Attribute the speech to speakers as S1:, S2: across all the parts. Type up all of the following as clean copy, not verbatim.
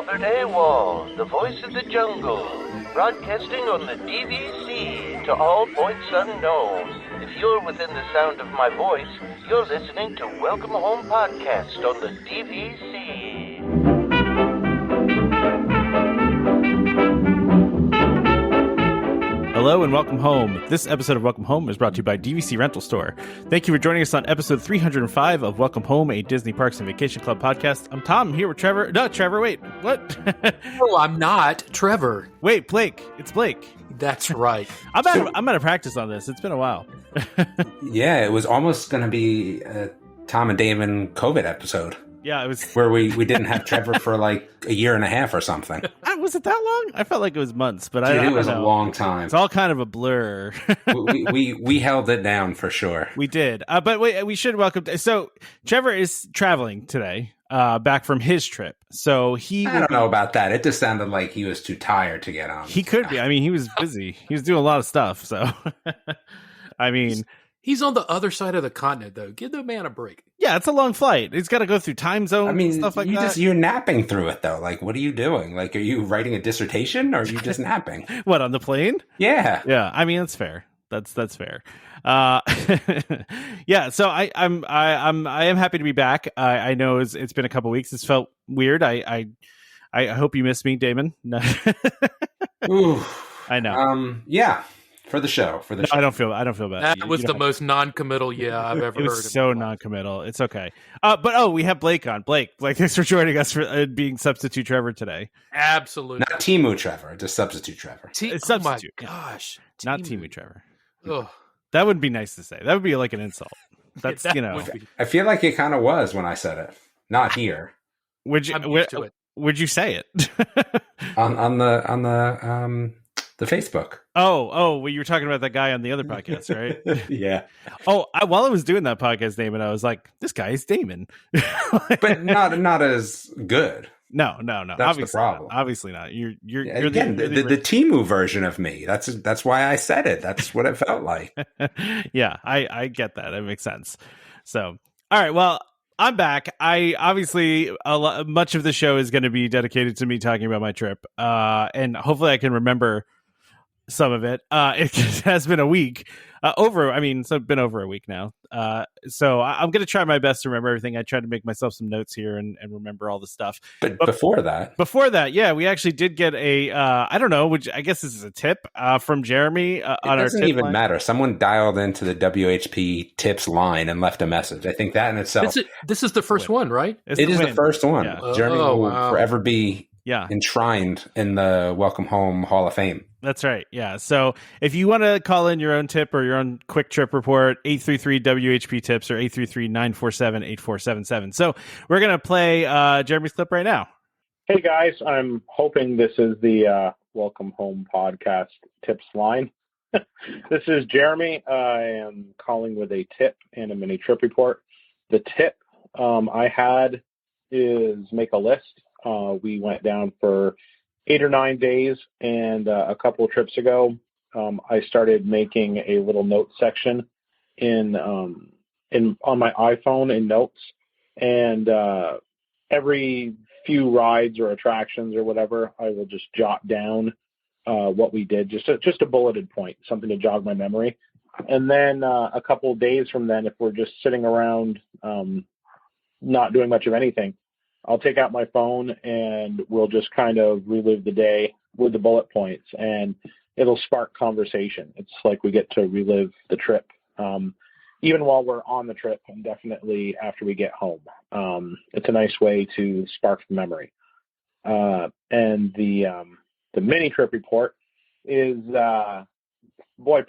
S1: Albert AWOL, the voice of the jungle, broadcasting on the DVC to all points unknown. If you're within the sound of my voice, you're listening to Welcome Home Podcast on the DVC.
S2: Hello and welcome home. This episode of Welcome Home is brought to you by DVC Rental Store. Thank you for joining us on episode 305 of Welcome Home, a Disney Parks and Vacation Club podcast. I'm Tom. I'm here with Trevor. No, Trevor, wait. What?
S3: No, I'm not. Trevor.
S2: Wait, Blake. It's Blake.
S3: That's right.
S2: I'm out of practice on this. It's been a while.
S4: Yeah, it was almost going to be a Tom and Damon COVID episode.
S2: Yeah, it was.
S4: Where we didn't have Trevor for like a year and a half or something.
S2: Was it that long? I felt like it was months, but
S4: Dude,
S2: I
S4: it was
S2: know.
S4: a long time.
S2: It's all kind of a blur.
S4: we held it down for sure.
S2: We did. But wait, we should welcome. So Trevor is traveling today, back from his trip. So
S4: I don't know about that. It just sounded like he was too tired to get on.
S2: He could be. I mean, he was busy. He was doing a lot of stuff. So, I mean.
S3: He's on the other side of the continent, though. Give the man a break.
S2: Yeah, it's a long flight. He's got to go through time zones and stuff like that.
S4: You're napping through it, though. Like, what are you doing? Like, are you writing a dissertation or are you just napping?
S2: What, on the plane?
S4: Yeah.
S2: Yeah, I mean, that's fair. That's fair. Yeah, so I am happy to be back. I know it's been a couple weeks. It's felt weird. I hope you missed me, Damon. No.
S4: Ooh.
S2: I know.
S4: Yeah. For the show.
S2: No, I don't feel bad.
S3: That was the most non-committal I've ever heard.
S2: It was so non-committal. It's okay. But we have Blake on. Blake, thanks for joining us for being substitute Trevor today.
S3: Absolutely.
S4: Not Timu Trevor, just substitute Trevor.
S2: Substitute.
S3: Oh my gosh.
S2: Not Timu Trevor.
S3: Ugh.
S2: That would be nice to say. That would be like an insult. That's,
S4: I feel like it kind of was when I said it. Not here.
S2: Would you say it?
S4: on the Facebook.
S2: Oh, well, you were talking about that guy on the other podcast, right?
S4: Yeah.
S2: Oh, while I was doing that podcast, Damon, I was like, this guy is Damon.
S4: But not as good.
S2: No.
S4: That's
S2: obviously
S4: the problem.
S2: Not. Obviously not. You're
S4: again the Timu version of me. That's why I said it. That's what it felt like.
S2: Yeah, I get that. It makes sense. So, all right. Well, I'm back. I obviously much of the show is going to be dedicated to me talking about my trip, and hopefully I can remember some of it. It has been a week. It's been over a week now. So I'm going to try my best to remember everything. I tried to make myself some notes here and remember all the stuff.
S4: But before that,
S2: yeah, we actually did get a, I don't know, which I guess this is a tip from Jeremy on our tip line. It doesn't even
S4: matter. Someone dialed into the WHP-TIPS line and left a message. I think that in itself.
S3: This is the first one, right?
S4: It is the first one. Yeah. Jeremy will forever be enshrined in the Welcome Home Hall of Fame.
S2: That's right. Yeah. So if you want to call in your own tip or your own quick trip report, 833-WHP-TIPS or 833-947-8477. So we're going to play Jeremy's clip right now.
S5: Hey, guys. I'm hoping this is the Welcome Home podcast tips line. This is Jeremy. I am calling with a tip and a mini trip report. The tip I had is make a list. We went down for 8 or 9 days, and a couple of trips ago, I started making a little note section on my iPhone in notes, and every few rides or attractions or whatever, I will just jot down what we did, just a bulleted point, something to jog my memory. And then a couple of days from then, if we're just sitting around not doing much of anything, I'll take out my phone and we'll just kind of relive the day with the bullet points, and it'll spark conversation. It's like we get to relive the trip, even while we're on the trip and definitely after we get home. It's a nice way to spark the memory. And the mini trip report is,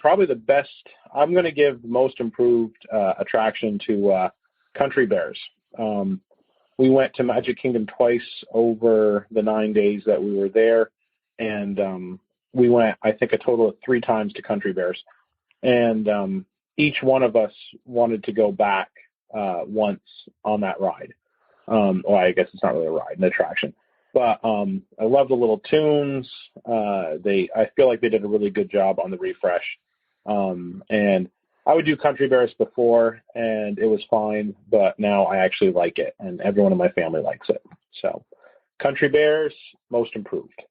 S5: probably the best. I'm going to give the most improved attraction to Country Bears. We went to Magic Kingdom twice over the 9 days that we were there, and we went, I think, a total of 3 times to Country Bears. And each one of us wanted to go back once on that ride. Well, I guess it's not really a ride, an attraction. But I love the little tunes. I feel like they did a really good job on the refresh. And I would do Country Bears before, and it was fine, but now I actually like it, and everyone in my family likes it. So Country Bears, most improved.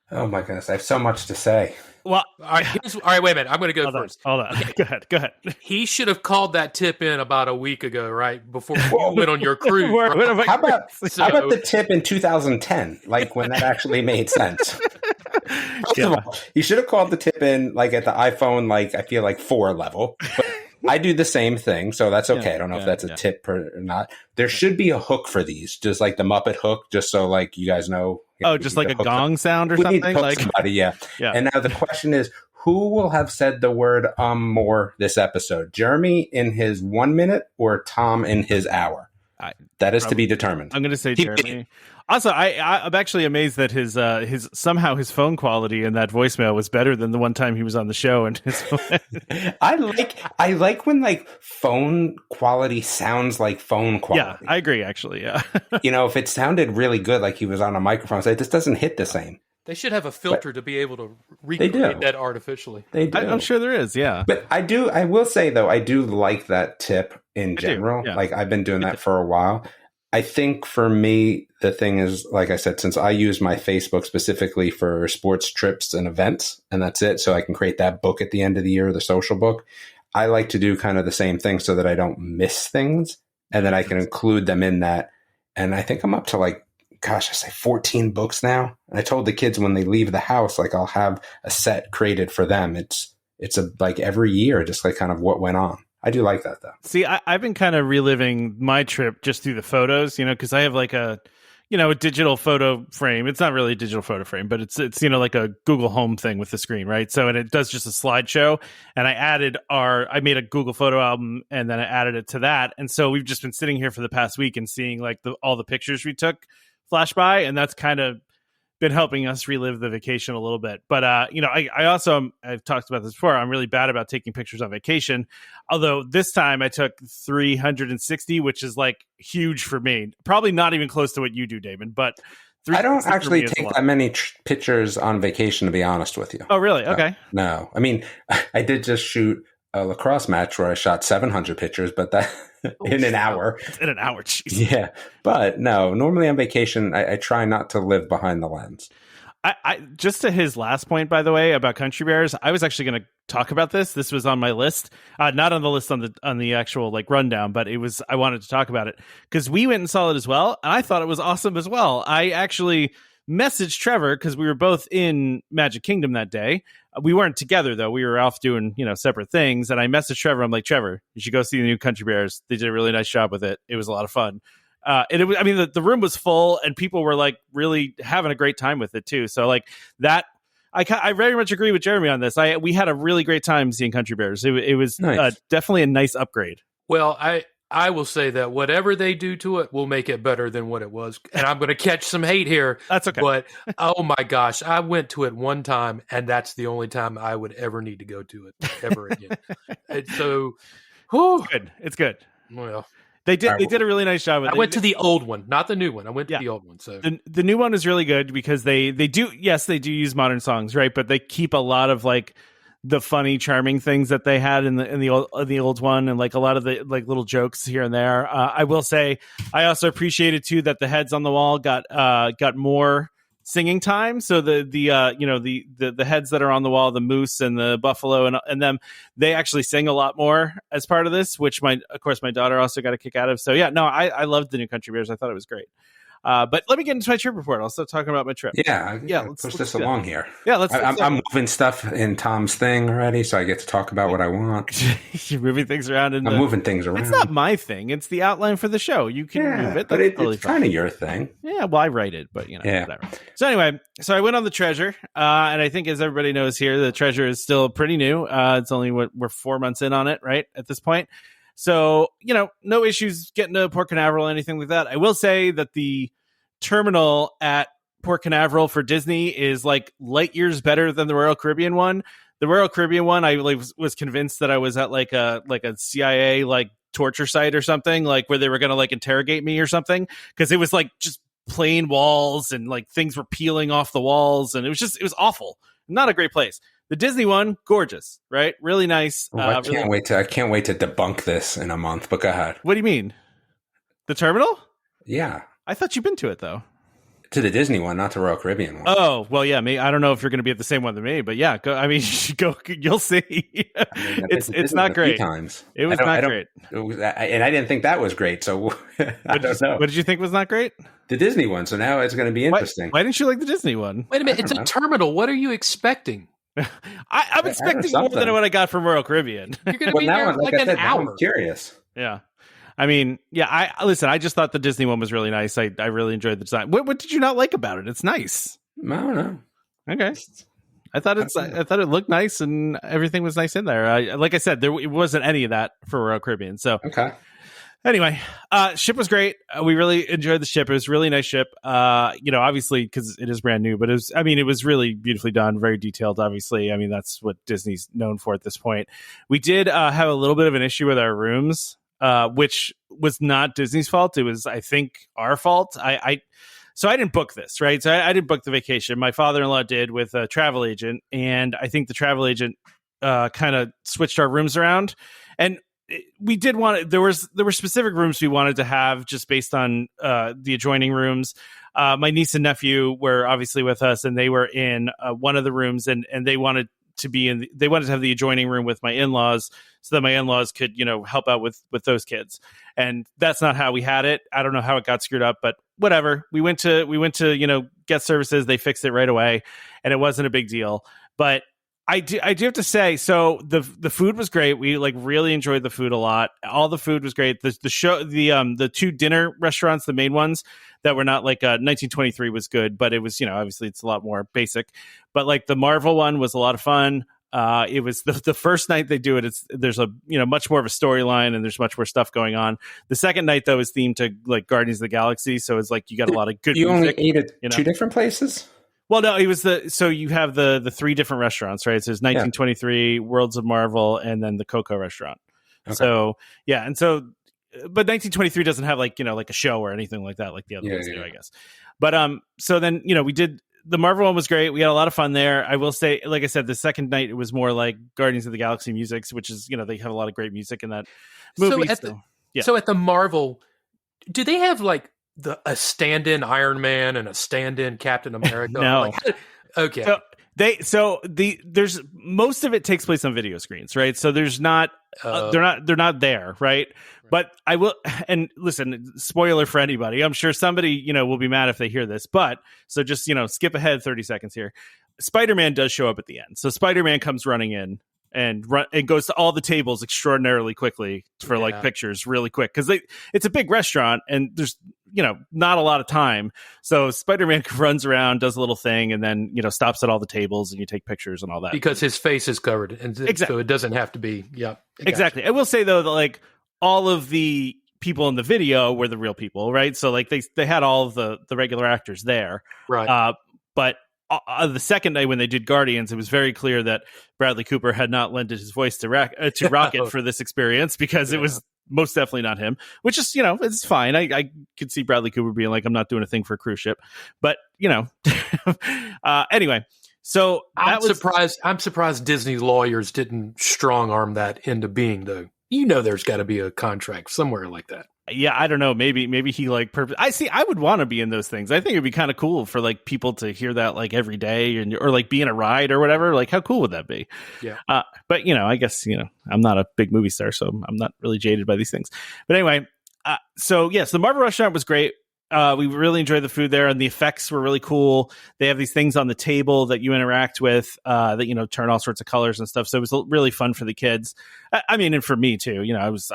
S4: Oh my goodness, I have so much to say.
S2: Well,
S3: all right, wait a minute. I'm going to go first.
S2: Hold on.
S3: Okay.
S2: Go ahead.
S3: He should have called that tip in about a week ago, right? Before you went on your cruise.
S4: How about the tip in 2010, like when that actually made sense? First of all, you should have called the tip in like at the iPhone, like I feel like 4 level. But I do the same thing, so that's okay. I don't know if that's a tip or not. There should be a hook for these, just like the Muppet hook, just so like you guys know.
S2: Oh, just like a gong sound or something?
S4: Like somebody, yeah. And now the question is, who will have said the word more this episode? Jeremy in his 1 minute or Tom in his hour? That is to be determined.
S2: I'm going to say Jeremy. Also, I'm actually amazed that his phone quality in that voicemail was better than the one time he was on the show. And
S4: I like when like phone quality sounds like phone quality.
S2: Yeah, I agree. Actually, yeah.
S4: If it sounded really good, like he was on a microphone, say this doesn't hit the same.
S3: They should have a filter to be able to recreate that artificially.
S4: They do.
S2: I'm sure there is, yeah.
S4: But I will say, though, I do like that tip in general. Yeah. Like, I've been doing that for a while. I think for me, the thing is, like I said, since I use my Facebook specifically for sports trips and events, and that's it, so I can create that book at the end of the year, the social book, I like to do kind of the same thing so that I don't miss things, and then I can include them in that. And I think I'm up to like, I say 14 books now. And I told the kids when they leave the house, like I'll have a set created for them. It's like every year, just like kind of what went on. I do like that though.
S2: See, I've been kind of reliving my trip just through the photos, because I have like a digital photo frame. It's not really a digital photo frame, but it's like a Google Home thing with the screen, right? So, and it does just a slideshow. And I made a Google photo album and then I added it to that. And so we've just been sitting here for the past week and seeing like all the pictures we took flash by, and that's kind of been helping us relive the vacation a little bit. But I also, I've talked about this before, I'm really bad about taking pictures on vacation, although this time I took 360, which is like huge for me. Probably not even close to what you do, Damon, but
S4: I don't actually take that many pictures on vacation, to be honest with you.
S2: Oh, really? Okay.
S4: No. I mean, I did just shoot a lacrosse match where I shot 700 pictures, but that in an hour.
S2: In an hour, geez.
S4: Yeah. But no, normally on vacation, I try not to live behind the lens.
S2: I just to his last point, by the way, about Country Bears, I was actually going to talk about this. This was on my list, not on the list on the actual like rundown, but I wanted to talk about it because we went and saw it as well, and I thought it was awesome as well. I actually messaged Trevor because we were both in Magic Kingdom that day. We weren't together though. We were off doing, separate things. And I messaged Trevor. I'm like, Trevor, you should go see the new Country Bears. They did a really nice job with it. It was a lot of fun. And it was, the room was full and people were like really having a great time with it too. So like that, I very much agree with Jeremy on this. We had a really great time seeing Country Bears. It was nice. Definitely a nice upgrade.
S3: Well, I will say that whatever they do to it will make it better than what it was. And I'm going to catch some hate here.
S2: That's okay.
S3: But, oh my gosh, I went to it one time, and that's the only time I would ever need to go to it ever again. So,
S2: It's good.
S3: Well,
S2: they did a really nice job with it.
S3: I went to the old one, not the new one. I went to the old one. So
S2: the new one is really good because they do use modern songs, right? But they keep a lot of like the funny, charming things that they had in the old one, and like a lot of the like little jokes here and there. I will say, I also appreciated too that the heads on the wall got more singing time. So the heads that are on the wall, the moose and the buffalo and them, they actually sing a lot more as part of this, which my daughter also got a kick out of. So yeah, no, I loved the new Country Bears. I thought it was great. But let me get into my trip report. I'll start talking about my trip.
S4: Yeah. Let's push this along here.
S2: Yeah,
S4: I'm moving stuff in Tom's thing already, so I get to talk about what I want.
S2: You're moving things around. I'm
S4: moving things around.
S2: It's not my thing. It's the outline for the show. You can move it.
S4: But it's kind of your thing.
S2: Yeah, well, I write it, but whatever. So anyway, I went on the Treasure, and I think as everybody knows here, the Treasure is still pretty new. It's only we're 4 months in on it, right, at this point. So, no issues getting to Port Canaveral or anything like that. I will say that the terminal at Port Canaveral for Disney is like light years better than the Royal Caribbean one. The Royal Caribbean one, I was convinced that I was at like a CIA like torture site or something, like where they were going to like interrogate me or something, because it was like just plain walls and like things were peeling off the walls, and it was awful. Not a great place. The Disney one, gorgeous, right? Really nice.
S4: I can't wait to debunk this in a month. But go ahead.
S2: What do you mean? The terminal?
S4: Yeah.
S2: I thought you'd been to it, though.
S4: To the Disney one, not the Royal Caribbean one.
S2: Oh, well, yeah. I don't know if you're going to be at the same one than me, but yeah, go. I mean, go. You'll see. It's not great.
S4: Times.
S2: It was not great.
S4: And I didn't think that was great. So I don't know.
S2: What did you think was not great?
S4: The Disney one. So now it's going to be interesting.
S2: Why didn't you like the Disney one?
S3: Wait a minute. It's a terminal. What are you expecting?
S2: I'm expecting more than what I got from Royal Caribbean.
S3: You're going to be there for like an hour.
S4: I'm curious.
S2: Yeah. I mean, yeah, I just thought the Disney one was really nice. I really enjoyed the design. What did you not like about it? It's nice.
S4: I don't know.
S2: Okay. I thought it looked nice and everything was nice in there. Like I said, it wasn't any of that for Royal Caribbean. So
S4: okay.
S2: Anyway, ship was great. We really enjoyed the ship. It was a really nice ship. Obviously because it is brand new, but it was really beautifully done, very detailed. Obviously, I mean that's what Disney's known for at this point. We did have a little bit of an issue with our rooms. Which was not Disney's fault. It was, I think, our fault. So I didn't book this, right? So I didn't book the vacation. My father-in-law did with a travel agent, and I think the travel agent kind of switched our rooms around. And we did want there were specific rooms we wanted to have just based on the adjoining rooms. My niece and nephew were obviously with us, and they were in one of the rooms, and they wanted to have the adjoining room with my in-laws so that my in-laws could, help out with those kids. And that's not how we had it. I don't know how it got screwed up, but whatever. We went to, guest services. They fixed it right away and it wasn't a big deal. But I do have to say, so the food was great. We really enjoyed the food a lot. All the food was great. The two dinner restaurants, the main ones that were not 1923 was good, but it was, obviously it's a lot more basic, but the Marvel one was a lot of fun. It was the first night they do it. There's a, much more of a storyline and there's much more stuff going on. The second night though is themed to Guardians of the Galaxy. So it's you got a lot of good
S4: You
S2: music.
S4: only ate at two different places?
S2: Well, no, it was so you have the three different restaurants, right? So there's 1923, Worlds of Marvel, and then the Coco restaurant. Okay. So, yeah. And so, but 1923 doesn't have a show or anything like that, like the other ones do, I guess. But, so then, we did, the Marvel one was great. We had a lot of fun there. I will say, like I said, the second night, it was more like Guardians of the Galaxy music, which is, they have a lot of great music in that movie.
S3: So at the Marvel, do they have a stand-in Iron Man and a stand-in Captain America?
S2: No.
S3: Okay.
S2: So there's most of it takes place on video screens, right? So there's not they're not there, right? But I will, and listen, spoiler for anybody. I'm sure somebody will be mad if they hear this, but so just skip ahead 30 seconds here. Spider-Man does show up at the end. So Spider-Man comes running in and goes to all the tables extraordinarily quickly for pictures really quick because it's a big restaurant and there's not a lot of time, so Spider-Man runs around, does a little thing, and then stops at all the tables and you take pictures and all that
S3: because his face is covered, and
S2: exactly.
S3: So it doesn't have to be.
S2: Exactly. I will say though that all of the people in the video were the real people, right? So they had all of the regular actors there,
S3: right?
S2: But the second night when they did Guardians, it was very clear that Bradley Cooper had not lended his voice to Rocket for this experience because it was most definitely not him, which is, it's fine. I could see Bradley Cooper being I'm not doing a thing for a cruise ship, but anyway, so
S3: I'm surprised Disney lawyers didn't strong arm that into being though. There's got to be a contract somewhere like that.
S2: Yeah, I don't know. Maybe he I would want to be in those things. I think it'd be kind of cool for people to hear that every day or be in a ride or whatever. How cool would that be?
S3: Yeah.
S2: But I guess I'm not a big movie star, so I'm not really jaded by these things. But anyway, so yes, the Marvel restaurant was great. We really enjoyed the food there, and the effects were really cool. They have these things on the table that you interact with that turn all sorts of colors and stuff. So it was really fun for the kids. I mean, and for me too.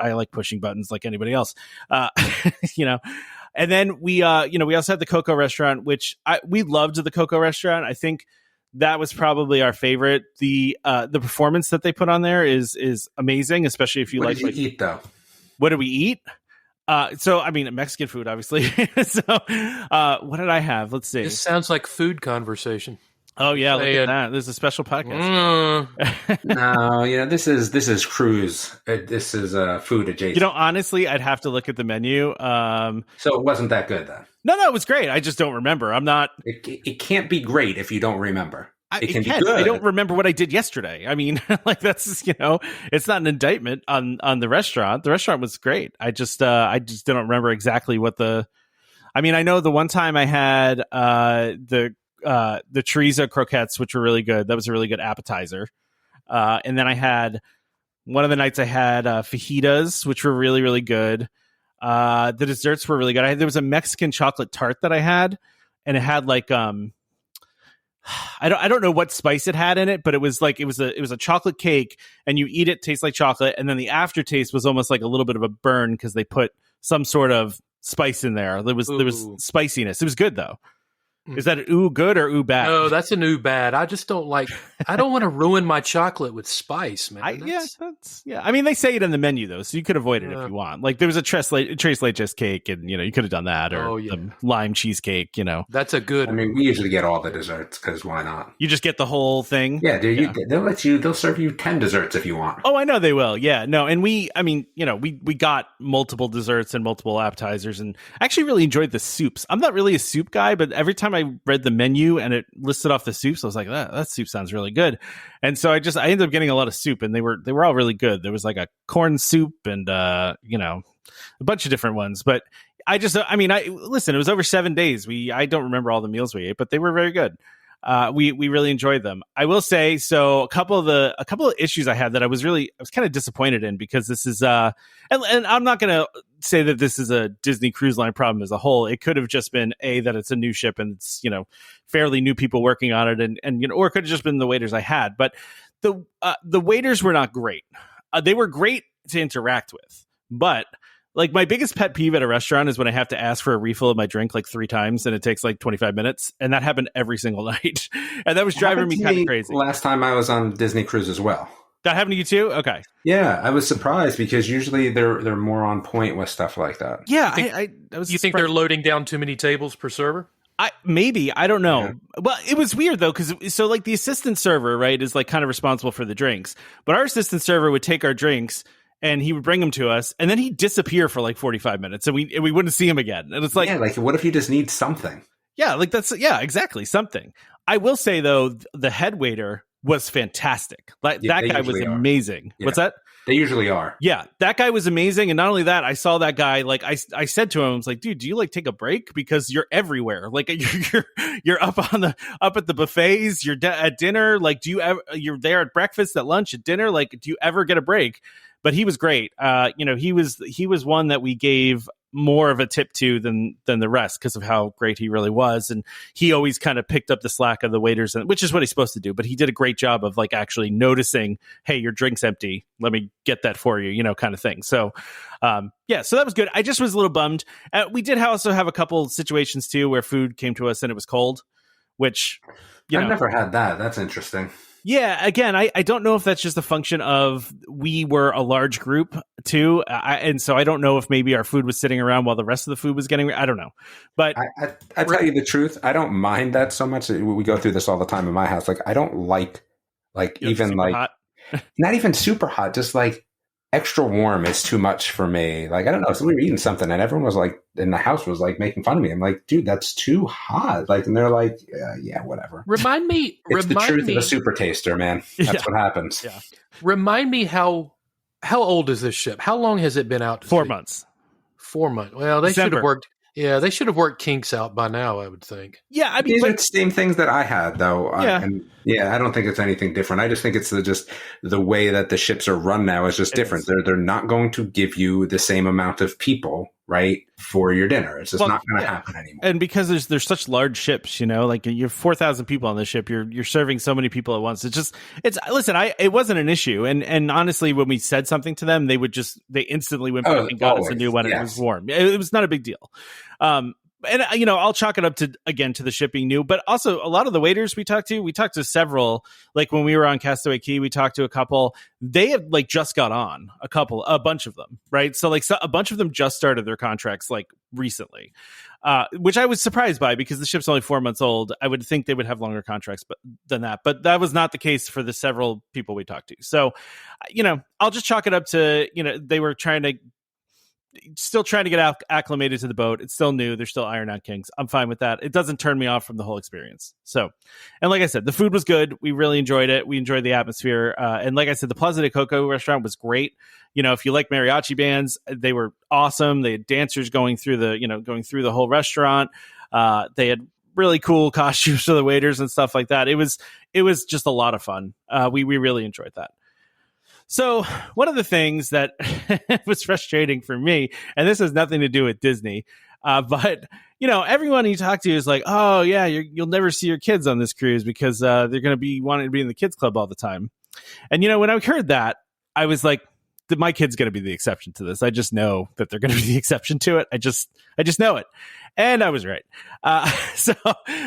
S2: I like pushing buttons like anybody else. And then we also had the Coco restaurant, which we loved the Coco restaurant. I think that was probably our favorite. The performance that they put on there is amazing, especially if you
S4: what
S2: like.
S4: What did you eat though?
S2: What did we eat? So I mean, Mexican food, obviously. So, what did I have? Let's see.
S3: This sounds like food conversation.
S2: Oh yeah, look at that. This is a special podcast.
S4: No, this is cruise. This is food adjacent.
S2: Honestly, I'd have to look at the menu.
S4: So it wasn't that good then.
S2: No, it was great. I just don't remember. I'm not.
S4: It can't be great if you don't remember. It can be good.
S2: I don't remember what I did yesterday. I mean, that's it's not an indictment on the restaurant. The restaurant was great. I just don't remember exactly what I mean, I know the one time I had the chorizo croquettes, which were really good. That was a really good appetizer. And then I had one of the nights I had fajitas, which were really, really good. The desserts were really good. There was a Mexican chocolate tart that I had, and it had like I don't know what spice it had in it, but it was a chocolate cake, and you eat it, tastes like chocolate, and then the aftertaste was almost like a little bit of a burn because they put some sort of spice in there. There was spiciness. It was good though. Is that ooh good or ooh bad?
S3: No, that's an ooh bad. I just don't like. I don't want to ruin my chocolate with spice, man.
S2: I mean, they say it in the menu though, so you could avoid it if you want. Like there was a tres leches cake, and you could have done that, or the lime cheesecake.
S3: That's a good.
S4: I mean, we usually get all the desserts because why not?
S2: You just get the whole thing.
S4: Yeah, they'll serve you 10 desserts if you want.
S2: Oh, I know they will. Yeah, no, and we got multiple desserts and multiple appetizers, and I actually really enjoyed the soups. I'm not really a soup guy, but every time I read the menu and it listed off the soups, I was like, that soup sounds really good. And so I ended up getting a lot of soup, and they were all really good. There was like a corn soup and a bunch of different ones. But listen, it was over 7 days. I don't remember all the meals we ate, but they were very good. We really enjoyed them. I will say, so a couple of issues I had that I was kind of disappointed in, because this is and I'm not going to say that this is a Disney Cruise Line problem as a whole. It could have just been that it's a new ship and it's fairly new people working on it, and or it could have just been the waiters I had. But the waiters were not great. They were great to interact with, but like my biggest pet peeve at a restaurant is when I have to ask for a refill of my drink like 3 times and it takes like 25 minutes. And that happened every single night. And that was driving me kind of crazy.
S4: Last time I was on Disney Cruise as well.
S2: That happened to you too? Okay.
S4: Yeah, I was surprised because usually they're more on point with stuff like that.
S2: Yeah,
S3: you think they're loading down too many tables per server?
S2: Maybe, I don't know.
S4: Yeah.
S2: Well, it was weird though, because so like the assistant server, right, is like kind of responsible for the drinks, but our assistant server would take our drinks and he would bring them to us, and then he'd disappear for like 45 minutes, and we wouldn't see him again. And it's like,
S4: like what if you just need something?
S2: Yeah, like exactly, something. I will say though, the head waiter was fantastic. Like that guy was amazing.
S4: Yeah.
S2: What's that?
S4: They usually are.
S2: Yeah, that guy was amazing. And not only that, I saw that guy, like I said to him, I was like, dude, do you like take a break? Because you're everywhere. Like you're up at the buffets, you're at dinner. Like, you're there at breakfast, at lunch, at dinner. Like, do you ever get a break? But he was great. He was one that we gave more of a tip to than the rest because of how great he really was. And he always kind of picked up the slack of the waiters, which is what he's supposed to do. But he did a great job of like actually noticing, hey, your drink's empty. Let me get that for you, kind of thing. So, so that was good. I just was a little bummed. We did also have a couple situations too where food came to us and it was cold, which,
S4: I've never had that. That's interesting.
S2: Yeah, again, I don't know if that's just a function of we were a large group too, and so I don't know if maybe our food was sitting around while the rest of the food was getting. I don't know, but
S4: I tell you the truth, I don't mind that so much. We go through this all the time in my house. Like I don't like even like
S2: hot.
S4: Not even super hot, just like extra warm is too much for me. Like, I don't know. So we were eating something and everyone was like, in the house was like making fun of me. I'm like, dude, that's too hot. Like, and they're like, yeah, whatever.
S3: Remind me.
S4: It's the truth of a super taster, man. That's what happens.
S3: Yeah. Remind me how old is this ship? How long has it been out?
S2: 4 months.
S3: 4 months. Well, they should have worked. Yeah, they should have worked kinks out by now, I would think.
S2: Yeah, I mean,
S4: these are the same things that I had, though.
S2: Yeah.
S4: I don't think it's anything different. I just think it's just the way that the ships are run now is just different. They're not going to give you the same amount of people, right, for your dinner. It's just not going to happen anymore.
S2: And because there's such large ships, like you have 4,000 people on the ship, you're serving so many people at once. It wasn't an issue. And honestly, when we said something to them, they instantly went back and got us a new one. Yes. It was warm. It was not a big deal. And I'll chalk it up to the ship being new, but also a lot of the waiters we talked to several, like when we were on Castaway Cay, we talked to a couple, they have like just got on a bunch of them. Right. So a bunch of them just started their contracts like recently, which I was surprised by because the ship's only 4 months old. I would think they would have longer contracts than that, but that was not the case for the several people we talked to. So, I'll just chalk it up to, they were trying to still trying to get acclimated to the boat. It's still new. They're still Iron Out Kings. I'm fine with that. It doesn't turn me off from the whole experience. So, and like I said, the food was good. We really enjoyed it. We enjoyed the atmosphere. And like I said, the Plaza de Coco restaurant was great. You know, if you like mariachi bands, they were awesome. They had dancers going through the whole restaurant. They had really cool costumes for the waiters and stuff like that. It was just a lot of fun. We really enjoyed that. So one of the things that was frustrating for me, and this has nothing to do with Disney, but you know, everyone you talk to is like, oh yeah, you'll never see your kids on this cruise because they're going to be wanting to be in the kids club all the time. And you know, when I heard that, I was like, my kid's going to be the exception to this. I just know that they're going to be the exception to it. I just know it. And I was right. So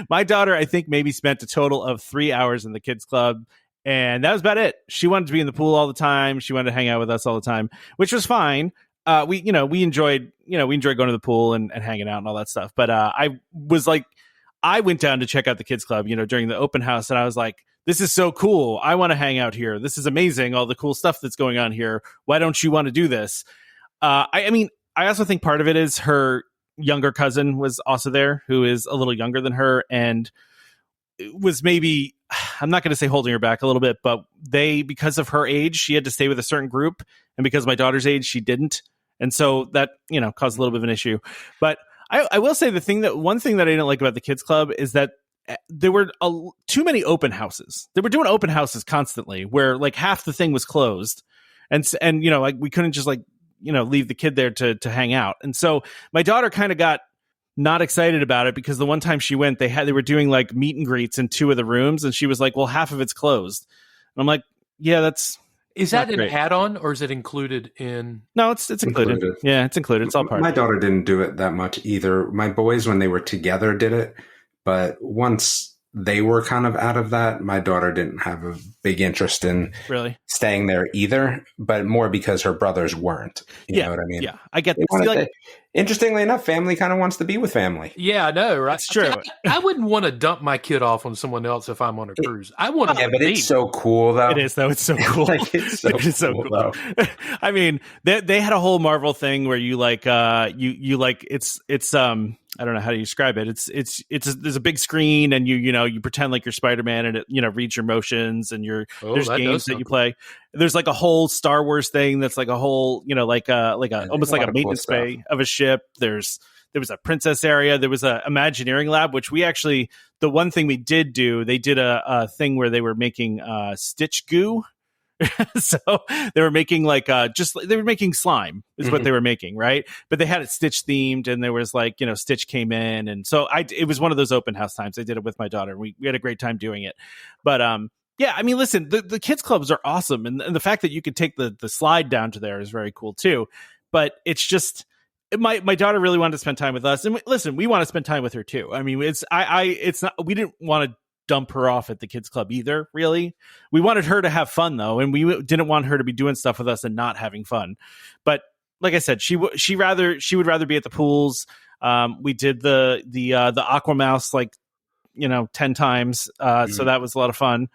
S2: my daughter, I think, maybe spent a total of 3 hours in the kids club. And that was about it. She wanted to be in the pool all the time. She wanted to hang out with us all the time, which was fine. We enjoyed going to the pool and hanging out and all that stuff. But I went down to check out the kids club, you know, during the open house. And I was like, this is so cool. I want to hang out here. This is amazing. All the cool stuff that's going on here. Why don't you want to do this? I mean, I also think part of it is her younger cousin was also there, who is a little younger than her, and was maybe, I'm not going to say holding her back a little bit, but because of her age, she had to stay with a certain group. And because of my daughter's age, she didn't. And so that, you know, caused a little bit of an issue. But I will say one thing that I didn't like about the kids club is that there were too many open houses. They were doing open houses constantly where like half the thing was closed. And you know, like we couldn't just like, you know, leave the kid there to hang out. And so my daughter kind of got not excited about it because the one time she went, they were doing like meet and greets in 2 of the rooms. And she was like, well, half of it's closed. And I'm like, yeah,
S3: is that an add-on or is it included in? No,
S2: it's included. Yeah, it's included. It's all part
S4: of it. My
S2: daughter
S4: didn't do it that much either. My boys, when they were together, did it. But once they were kind of out of that, my daughter didn't have a big interest in
S2: really
S4: staying there either, but more because her brothers weren't. You know what I mean?
S2: Yeah, I get that.
S4: Interestingly enough, family kind of wants to be with family.
S3: Yeah, I know, right?
S2: It's true.
S3: I wouldn't want to dump my kid off on someone else if I'm on a cruise. I want to.
S4: Yeah, but it's so cool, though.
S2: It is, though. It's so cool.
S4: It's so cool. Though.
S2: I mean, they had a whole Marvel thing where you like, it's I don't know how to describe it. There's a big screen and you pretend like you're Spider-Man and it, you know, reads your motions and there's games that you play. There's like a whole Star Wars thing that's like a whole, you know, like almost like a maintenance bay of a ship. There was a princess area. There was a Imagineering lab, which we actually, the one thing we did do, they did a thing where they were making Stitch goo. So they were making they were making slime is what they were making, right? But they had it Stitch themed, and there was like, you know, Stitch came in, and so it was one of those open house times. I did it with my daughter. We had a great time doing it. But yeah, I mean, listen, the kids clubs are awesome, and the fact that you could take the slide down to there is very cool too. But it's just my daughter really wanted to spend time with us, and listen, we want to spend time with her too. I mean, it's not, we didn't want to dump her off at the kids club either, really. We wanted her to have fun though, and we didn't want her to be doing stuff with us and not having fun. But like I said, she would rather be at the pools. We did the Aqua Mouse 10 times, so that was a lot of fun.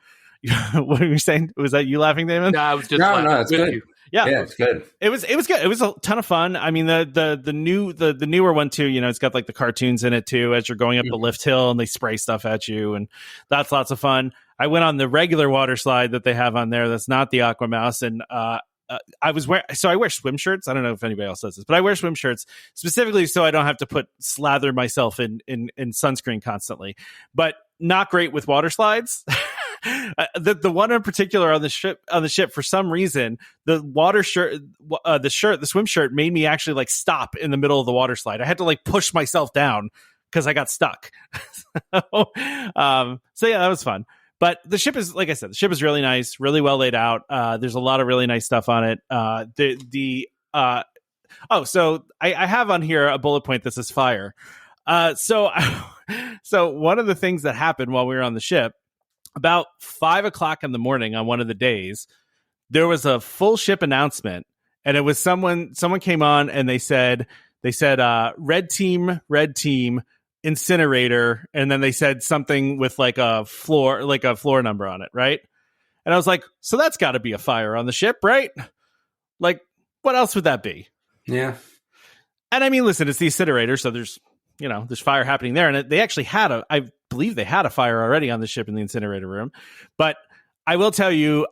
S2: What were you saying? Was that you laughing, Damon?
S3: No, I was just laughing.
S4: No, it's good.
S3: You.
S2: Yeah,
S4: it's good.
S2: It was good. It was a ton of fun. I mean, the newer one too, you know, it's got like the cartoons in it too, as you're going up the lift hill and they spray stuff at you, and that's lots of fun. I went on the regular water slide that they have on there. That's not the Aqua Mouse. And I wear swim shirts. I don't know if anybody else does this, but I wear swim shirts specifically so I don't have to slather myself in sunscreen constantly, but not great with water slides. The one in particular on the ship, for some reason, the water shirt, the swim shirt made me actually like stop in the middle of the water slide. I had to like push myself down because I got stuck. So yeah, that was fun. But the ship is, like I said, the ship is really nice, really well laid out. There's a lot of really nice stuff on it. So I have on here a bullet point that says fire. So one of the things that happened while we were on the ship, about 5:00 in the morning on one of the days, there was a full ship announcement, and it was someone came on and they said red team incinerator, and then they said something with like a floor number on it, right? And I was like, so that's got to be a fire on the ship, right? Like, what else would that be?
S4: Yeah.
S2: And I mean, listen, it's the incinerator, so there's fire happening there. And they actually I believe they had a fire already on the ship in the incinerator room. But I will tell you,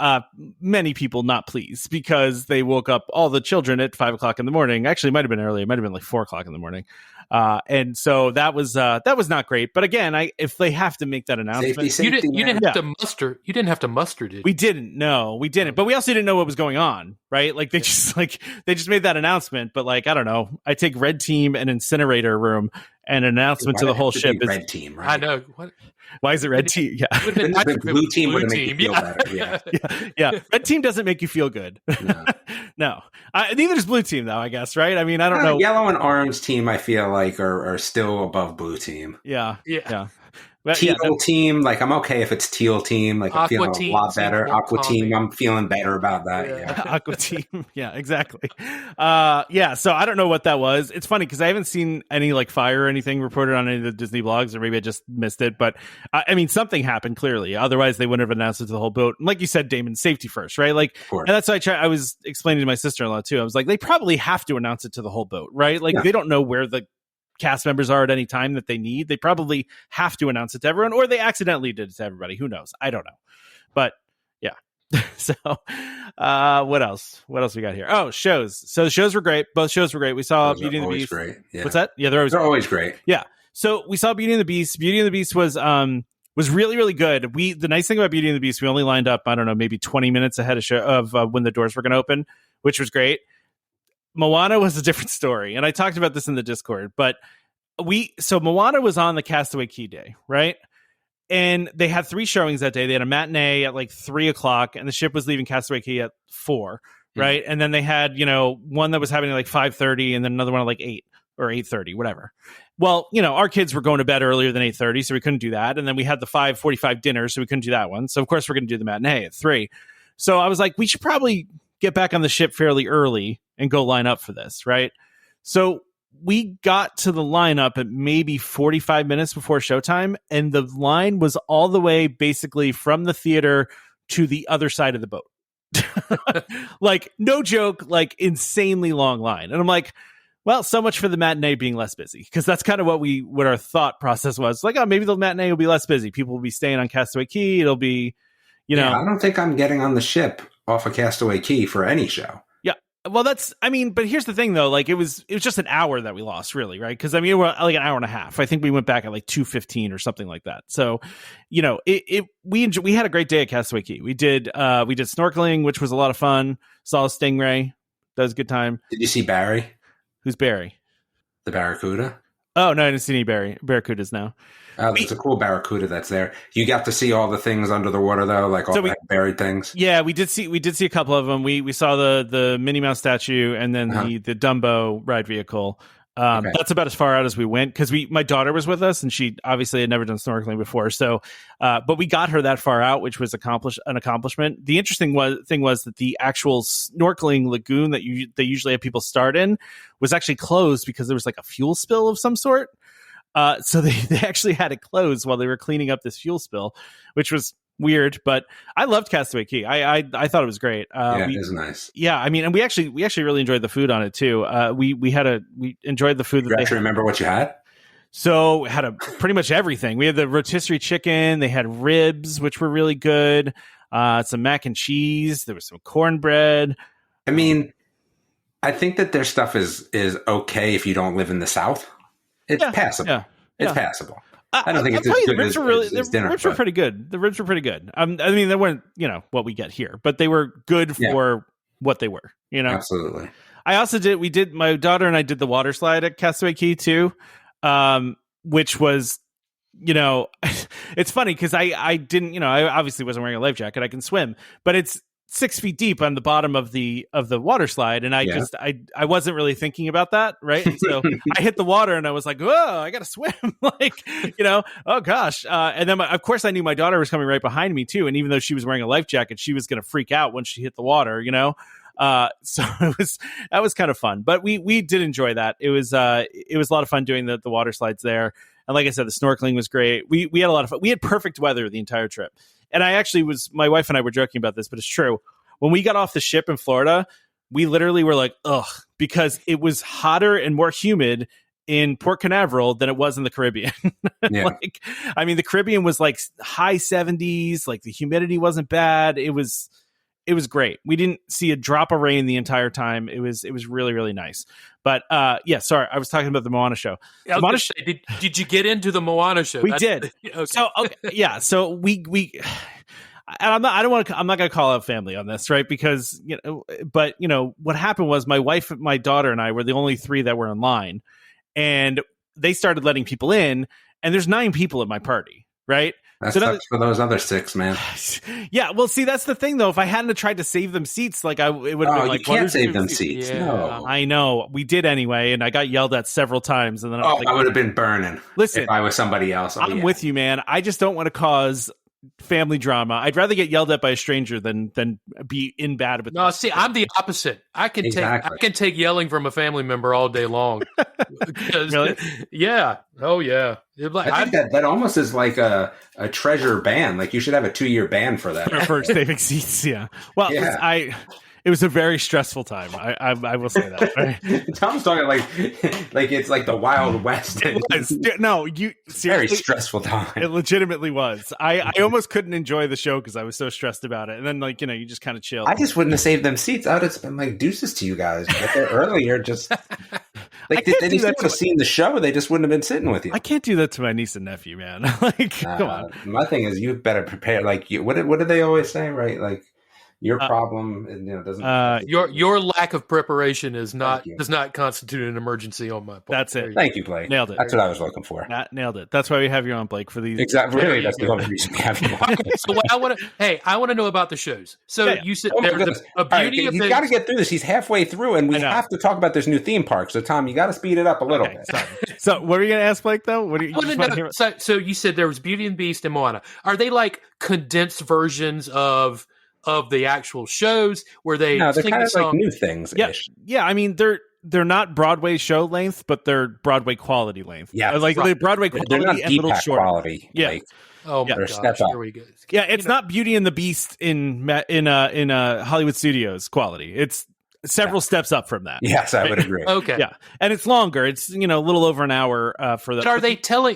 S2: many people not pleased because they woke up all the children at 5 o'clock in the morning. Actually, it might have been early. It might have been like 4 o'clock in the morning. And so that was not great. But again, if they have to make that announcement,
S3: you didn't have to muster. You didn't have to muster, did you?
S2: We didn't. No, we didn't. But we also didn't know what was going on, right? Like they just made that announcement. But like I don't know. I take red team and incinerator room and an announcement to the whole ship is
S4: red team. Right?
S3: I know. What?
S2: Why is it red team? Yeah,
S4: the blue team would make you feel better.
S2: Yeah. Red team doesn't make you feel good. No. Neither does blue team, though. I guess, right? I mean, I don't know.
S4: Yellow and orange team, I feel like are still above blue team.
S2: Yeah.
S4: But, teal team, like I'm okay if it's teal team. Like I'm feeling a lot better. Aqua team, I'm feeling better about that. Yeah.
S2: Aqua team, yeah, exactly. So I don't know what that was. It's funny because I haven't seen any like fire or anything reported on any of the Disney blogs, or maybe I just missed it. But I mean, something happened clearly. Otherwise, they wouldn't have announced it to the whole boat. And like you said, Damon, safety first, right? Like, and that's why I was explaining to my sister-in-law too. I was like, they probably have to announce it to the whole boat, right? Like they don't know where the cast members are at any time that they need. They probably have to announce it to everyone, or they accidentally did it to everybody. Who knows? I don't know. But yeah. So what else we got here? Oh, shows. So the shows were great. Both shows were great. We saw Beauty and the Beast.
S4: Great. Yeah.
S2: What's that? Yeah, they're always great. Yeah. So we saw Beauty and the Beast. Beauty and the Beast was really, really good. The nice thing about Beauty and the Beast, we only lined up, I don't know, maybe 20 minutes ahead of when the doors were going to open, which was great. Moana was a different story, and I talked about this in the Discord, but Moana was on the Castaway Cay day, right? And they had 3 showings that day. They had a matinee at like 3 o'clock, and the ship was leaving Castaway Cay at 4, right? And then they had, one that was happening at like 5:30, and then another one at like 8 or 8:30, whatever. Well, our kids were going to bed earlier than 8:30, so we couldn't do that. And then we had the 5:45 dinner, so we couldn't do that one. So of course we're going to do the matinee at 3. So I was like, we should probably get back on the ship fairly early and go line up for this, right? So we got to the lineup at maybe 45 minutes before showtime, and the line was all the way basically from the theater to the other side of the boat. Like, no joke, like insanely long line. And I'm like, well, so much for the matinee being less busy, because that's kind of what our thought process was. Like, oh, maybe the matinee will be less busy. People will be staying on Castaway Cay. It'll be, I
S4: don't think I'm getting on the ship off of Castaway Cay for any show.
S2: Yeah. Well, but here's the thing though. Like it was just an hour that we lost, really, right? Because we're like an hour and a half. I think we went back at like 2:15 or something like that. So, we had a great day at Castaway Cay. We did snorkeling, which was a lot of fun. Saw a stingray. That was a good time.
S4: Did you see Barry?
S2: Who's Barry?
S4: The Barracuda.
S2: Oh no, I didn't see any Barracudas now.
S4: There's a cool Barracuda that's there. You got to see all the things under the water though, like all the buried things. Yeah,
S2: we did see a couple of them. We saw the Minnie Mouse statue and then the Dumbo ride vehicle. Okay. That's about as far out as we went because my daughter was with us and she obviously had never done snorkeling before. So, but we got her that far out, which was an accomplishment. The interesting thing was that the actual snorkeling lagoon that they usually have people start in was actually closed because there was like a fuel spill of some sort. So they actually had it closed while they were cleaning up this fuel spill, which was weird, but I loved Castaway Cay. I thought it was great.
S4: It is nice.
S2: Yeah, I mean, and we actually really enjoyed the food on it too. We enjoyed the food.
S4: Do you actually remember what you had?
S2: So we had pretty much everything. We had the rotisserie chicken. They had ribs, which were really good. Some mac and cheese. There was some cornbread.
S4: I mean, I think that their stuff is okay if you don't live in the South. It's passable. Yeah. It's passable. I don't think it's as good as dinner.
S2: The ribs were pretty good. The ribs were pretty good. I mean, they weren't, what we get here, but they were good for what they were,
S4: Absolutely.
S2: I also my daughter and I did the water slide at Castaway Cay too, which was, it's funny because I didn't, I obviously wasn't wearing a life jacket. I can swim, but it's 6 feet deep on the bottom of the water slide. And I wasn't really thinking about that. Right. And so I hit the water and I was like, whoa, I got to swim. Oh gosh. And then of course I knew my daughter was coming right behind me too. And even though she was wearing a life jacket, she was going to freak out when she hit the water, so that was kind of fun, but we did enjoy that. It was a lot of fun doing the water slides there. And like I said, the snorkeling was great. We had a lot of fun. We had perfect weather the entire trip. And my wife and I were joking about this, but it's true. When we got off the ship in Florida, we literally were like, ugh, because it was hotter and more humid in Port Canaveral than it was in the Caribbean.
S4: Yeah.
S2: Like, I mean, the Caribbean was like high 70s, like the humidity wasn't bad. It was great. We didn't see a drop of rain the entire time. It was really, really nice. But yeah, sorry, I was talking about the Moana show.
S3: Did you get into the Moana show?
S2: We did.
S3: Okay.
S2: So yeah, so we and I'm not going to call out family on this, right? Because but what happened was my wife, my daughter, and I were the only 3 that were in line, and they started letting people in, and there's 9 people at my party, right?
S4: That sucks for those other 6, man.
S2: Yeah, well, see, that's the thing, though. If I hadn't tried to save them seats, like it would have been like,
S4: you can't save them seats.
S3: Yeah.
S4: No,
S2: I know we did anyway, and I got yelled at several times, and then
S4: I would have been burning.
S2: Listen,
S4: if I was somebody else,
S2: I'm with you, man. I just don't want to cause family drama. I'd rather get yelled at by a stranger than be in bad with.
S3: No, see, I'm the opposite. I can take yelling from a family member all day long.
S2: Really?
S3: Yeah. Oh yeah.
S4: I think that almost is like a treasure ban. Like you should have a 2-year ban for that.
S2: For saving seats. Yeah. Well, yeah. It was a very stressful time. I will say that. Right?
S4: Tom's talking like it's like the Wild West.
S2: It was. No,
S4: very stressful time.
S2: It legitimately was. I almost couldn't enjoy the show because I was so stressed about it. And then you just kind of chill.
S4: I just wouldn't have saved them seats. I would have been like deuces to you guys. Get there earlier. Just like they still would have seen the show. They just wouldn't have been sitting with you.
S2: I can't do that to my niece and nephew, man. Come on.
S4: My thing is, you better prepare. Like what do they always say? Right? Like. Your problem, doesn't.
S3: Your lack of preparation does not constitute an emergency on my part.
S2: That's it.
S4: Thank you, Blake.
S2: Nailed it.
S4: That's what I was looking for.
S2: Nailed it. That's why we have you on, Blake, for these.
S4: Exactly. Really, that's the only reason we have you on.
S3: Okay, so what I want to know about the shows. So you said there's a beauty of
S4: he's got to get through this. He's halfway through, and we have to talk about this new theme park. So, Tom, you got to speed it up a little bit.
S2: So, what are you going to ask, Blake? Though, what do you?
S3: So you said there was Beauty and the Beast and Moana. Are they like condensed versions of the actual shows where they
S4: they're
S3: sing
S4: kind of
S3: song?
S4: like new things?
S2: Yeah. I mean, they're not Broadway show length, but they're Broadway quality length.
S4: Yeah,
S2: like the Broadway quality
S4: they're not
S2: and little short
S4: quality.
S2: Yeah.
S4: Like,
S3: oh my gosh, here we go.
S2: Yeah, it's not Beauty and the Beast in Hollywood Studios quality. It's several steps up from that.
S4: Yes, I would agree.
S3: Okay.
S2: Yeah. And it's longer. It's, a little over an hour for that.
S3: But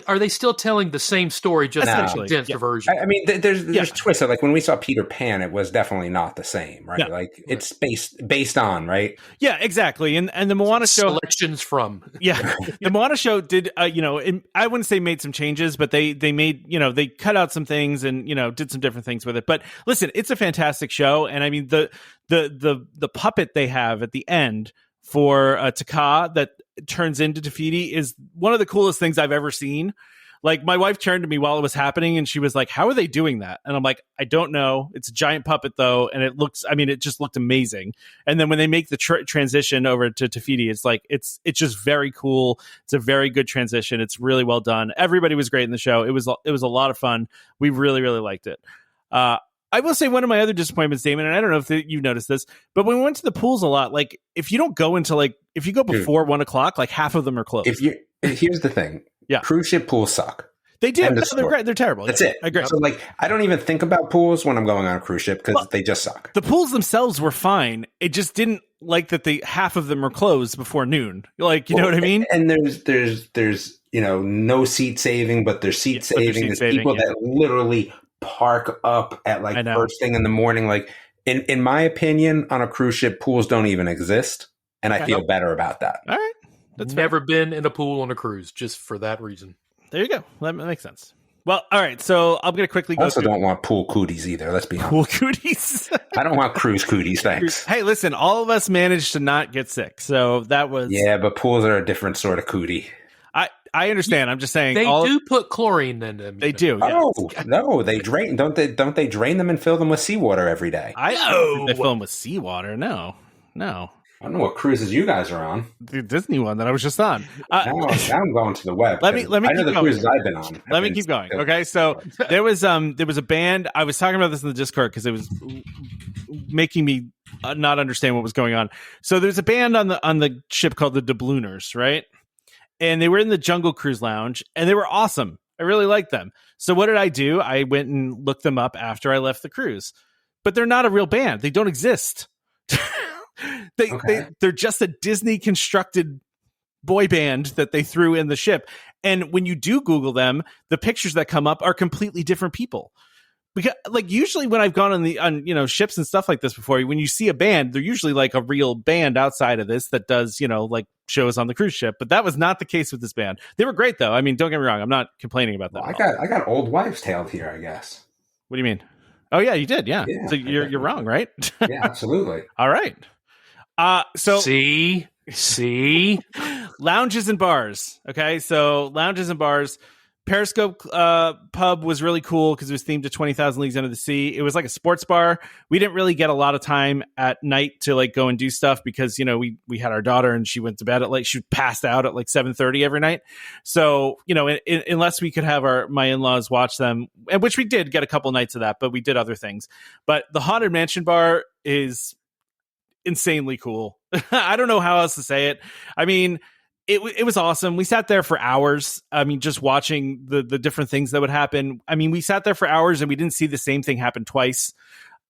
S3: are they still telling the same story, just in a condensed version?
S4: I mean, there's twists. So like when we saw Peter Pan, it was definitely not the same, right?
S2: Yeah.
S4: Like it's based on, right?
S2: Yeah, exactly. And the Moana show
S3: selections from.
S2: Yeah. The Moana show did I wouldn't say made some changes, but they made, they cut out some things and, did some different things with it. But listen, it's a fantastic show, and I mean the puppet they have at the end for Taka that turns into Tafiti is one of the coolest things I've ever seen. Like, my wife turned to me while it was happening and she was like, how are they doing that? And I'm like, I don't know. It's a giant puppet though. And it just looked amazing. And then when they make the transition over to Tafiti, it's like, it's just very cool. It's a very good transition. It's really well done. Everybody was great in the show. It was a lot of fun. We really, really liked it. I will say one of my other disappointments, Damon, and I don't know if you've noticed this, but when we went to the pools a lot, like if you don't go until if you go before 1 o'clock, like half of them are closed.
S4: Here's the thing.
S2: Yeah.
S4: Cruise ship pools suck.
S2: They do. They're great. They're terrible.
S4: That's it.
S2: I agree.
S4: So I don't even think about pools when I'm going on a cruise ship because they just suck.
S2: The pools themselves were fine. It just didn't like that half of them were closed before noon. Like, you know what I mean?
S4: And there's no seat saving, but there's seat saving. There's people that literally park up at first thing in the morning. Like in my opinion, on a cruise ship, pools don't even exist, and I feel better about that.
S2: All right, that's
S3: never been in a pool on a cruise, just for that reason.
S2: There you go. That makes sense. Well, all right. So I'm going to quickly go.
S4: I also don't want pool cooties either. Let's be honest.
S2: Pool cooties.
S4: I don't want cruise cooties. Thanks.
S2: Hey, listen, all of us managed to not get sick, so that was.
S4: Yeah, but pools are a different sort of cootie.
S2: I understand. I'm just saying
S3: they do put chlorine in them.
S2: They do.
S4: Oh
S2: yes.
S4: No, they drain. Don't they drain them and fill them with seawater every day?
S2: I know they fill them with seawater. No.
S4: I don't know what cruises you guys are on.
S2: The Disney one that I was just on.
S4: Now I'm going to the web.
S2: Let me.
S4: I know the cruises I've been on.
S2: Let me keep going. Okay, so there was a band. I was talking about this in the Discord because it was making me not understand what was going on. So there's a band on the ship called the Doublooners, right? And they were in the Jungle Cruise Lounge, and they were awesome. I really liked them. So what did I do? I went and looked them up after I left the cruise. But they're not a real band. They don't exist. They're just a Disney constructed boy band that they threw in the ship. And when you do Google them, the pictures that come up are completely different people. Because like usually when I've gone on ships and stuff like this before, when you see a band, they're usually like a real band outside of this that does, like shows on the cruise ship. But that was not the case with this band. They were great though. I mean, don't get me wrong. I'm not complaining about that.
S4: Well, I got Old Wives' Tale here, I guess.
S2: What do you mean? Oh yeah, you did. Yeah. So you're wrong, right?
S4: Yeah, absolutely.
S2: All right. So
S3: see,
S2: lounges and bars. Okay. So lounges and bars. Periscope pub was really cool because it was themed to 20,000 Leagues Under the Sea. It was like a sports bar. We didn't really get a lot of time at night to like go and do stuff because, we had our daughter and she went to bed at she passed out at like 7:30 every night. So, unless we could have my in-laws watch them, and which we did get a couple nights of that, but we did other things. But the Haunted Mansion bar is insanely cool. I don't know how else to say it. I mean, it was awesome. We sat there for hours. I mean, just watching the different things that would happen. I mean, we sat there for hours and we didn't see the same thing happen twice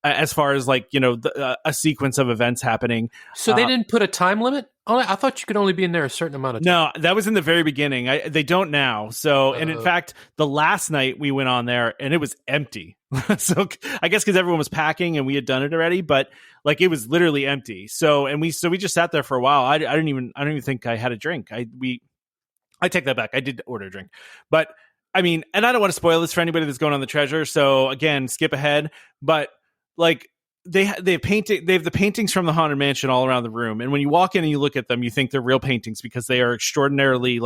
S2: as far as a sequence of events happening.
S3: So they didn't put a time limit on it? I thought you could only be in there a certain amount of time.
S2: No, that was in the very beginning. They don't now. So, and in fact, the last night we went on there and it was empty. So I guess because everyone was packing and we had done it already, but it was literally empty. So, we just sat there for a while. I don't even think I had a drink. I take that back. I did order a drink, but I mean, and I don't want to spoil this for anybody that's going on the treasure. So again, skip ahead, but they have the paintings from the Haunted Mansion all around the room. And when you walk in and you look at them, you think they're real paintings because they are extraordinarily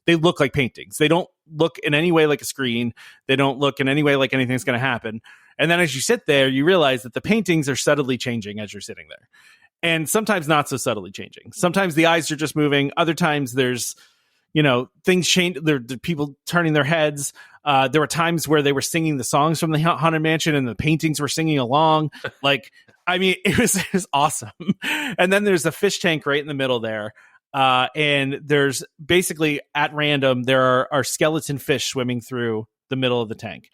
S2: they look like paintings. They don't look in any way like a screen. They don't look in any way like anything's going to happen. And then as you sit there, you realize that the paintings are subtly changing as you're sitting there. And sometimes not so subtly changing. Sometimes the eyes are just moving. Other times there's, things change. There are people turning their heads. There were times where they were singing the songs from the Haunted Mansion and the paintings were singing along. It was awesome. And then there's a fish tank right in the middle there. And there's basically at random, there are skeleton fish swimming through the middle of the tank.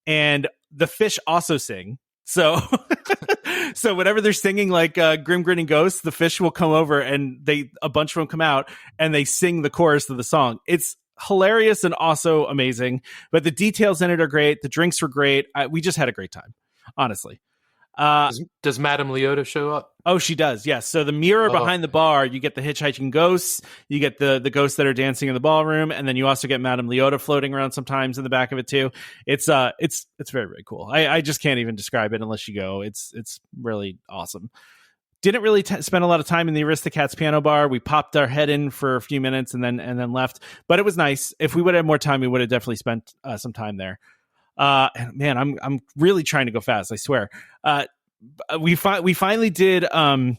S2: And the fish also sing. So, so whenever they're singing Grim Grinning Ghosts, the fish will come over and a bunch of them come out and they sing the chorus of the song. It's hilarious and also amazing, but the details in it are great. The drinks were great. We just had a great time, honestly.
S3: Does Madame Leota show up?
S2: Oh, she does. Yes. So the mirror behind the bar, you get the hitchhiking ghosts, you get the ghosts that are dancing in the ballroom, and then you also get Madame Leota floating around sometimes in the back of it too. It's very, very cool. I just can't even describe it unless you go. It's really awesome. Didn't really spend a lot of time in the Aristocats piano bar. We popped our head in for a few minutes and then left, but it was nice. If we would have more time, we would have definitely spent some time there. Man, I'm really trying to go fast. I swear. We finally did Bibbidi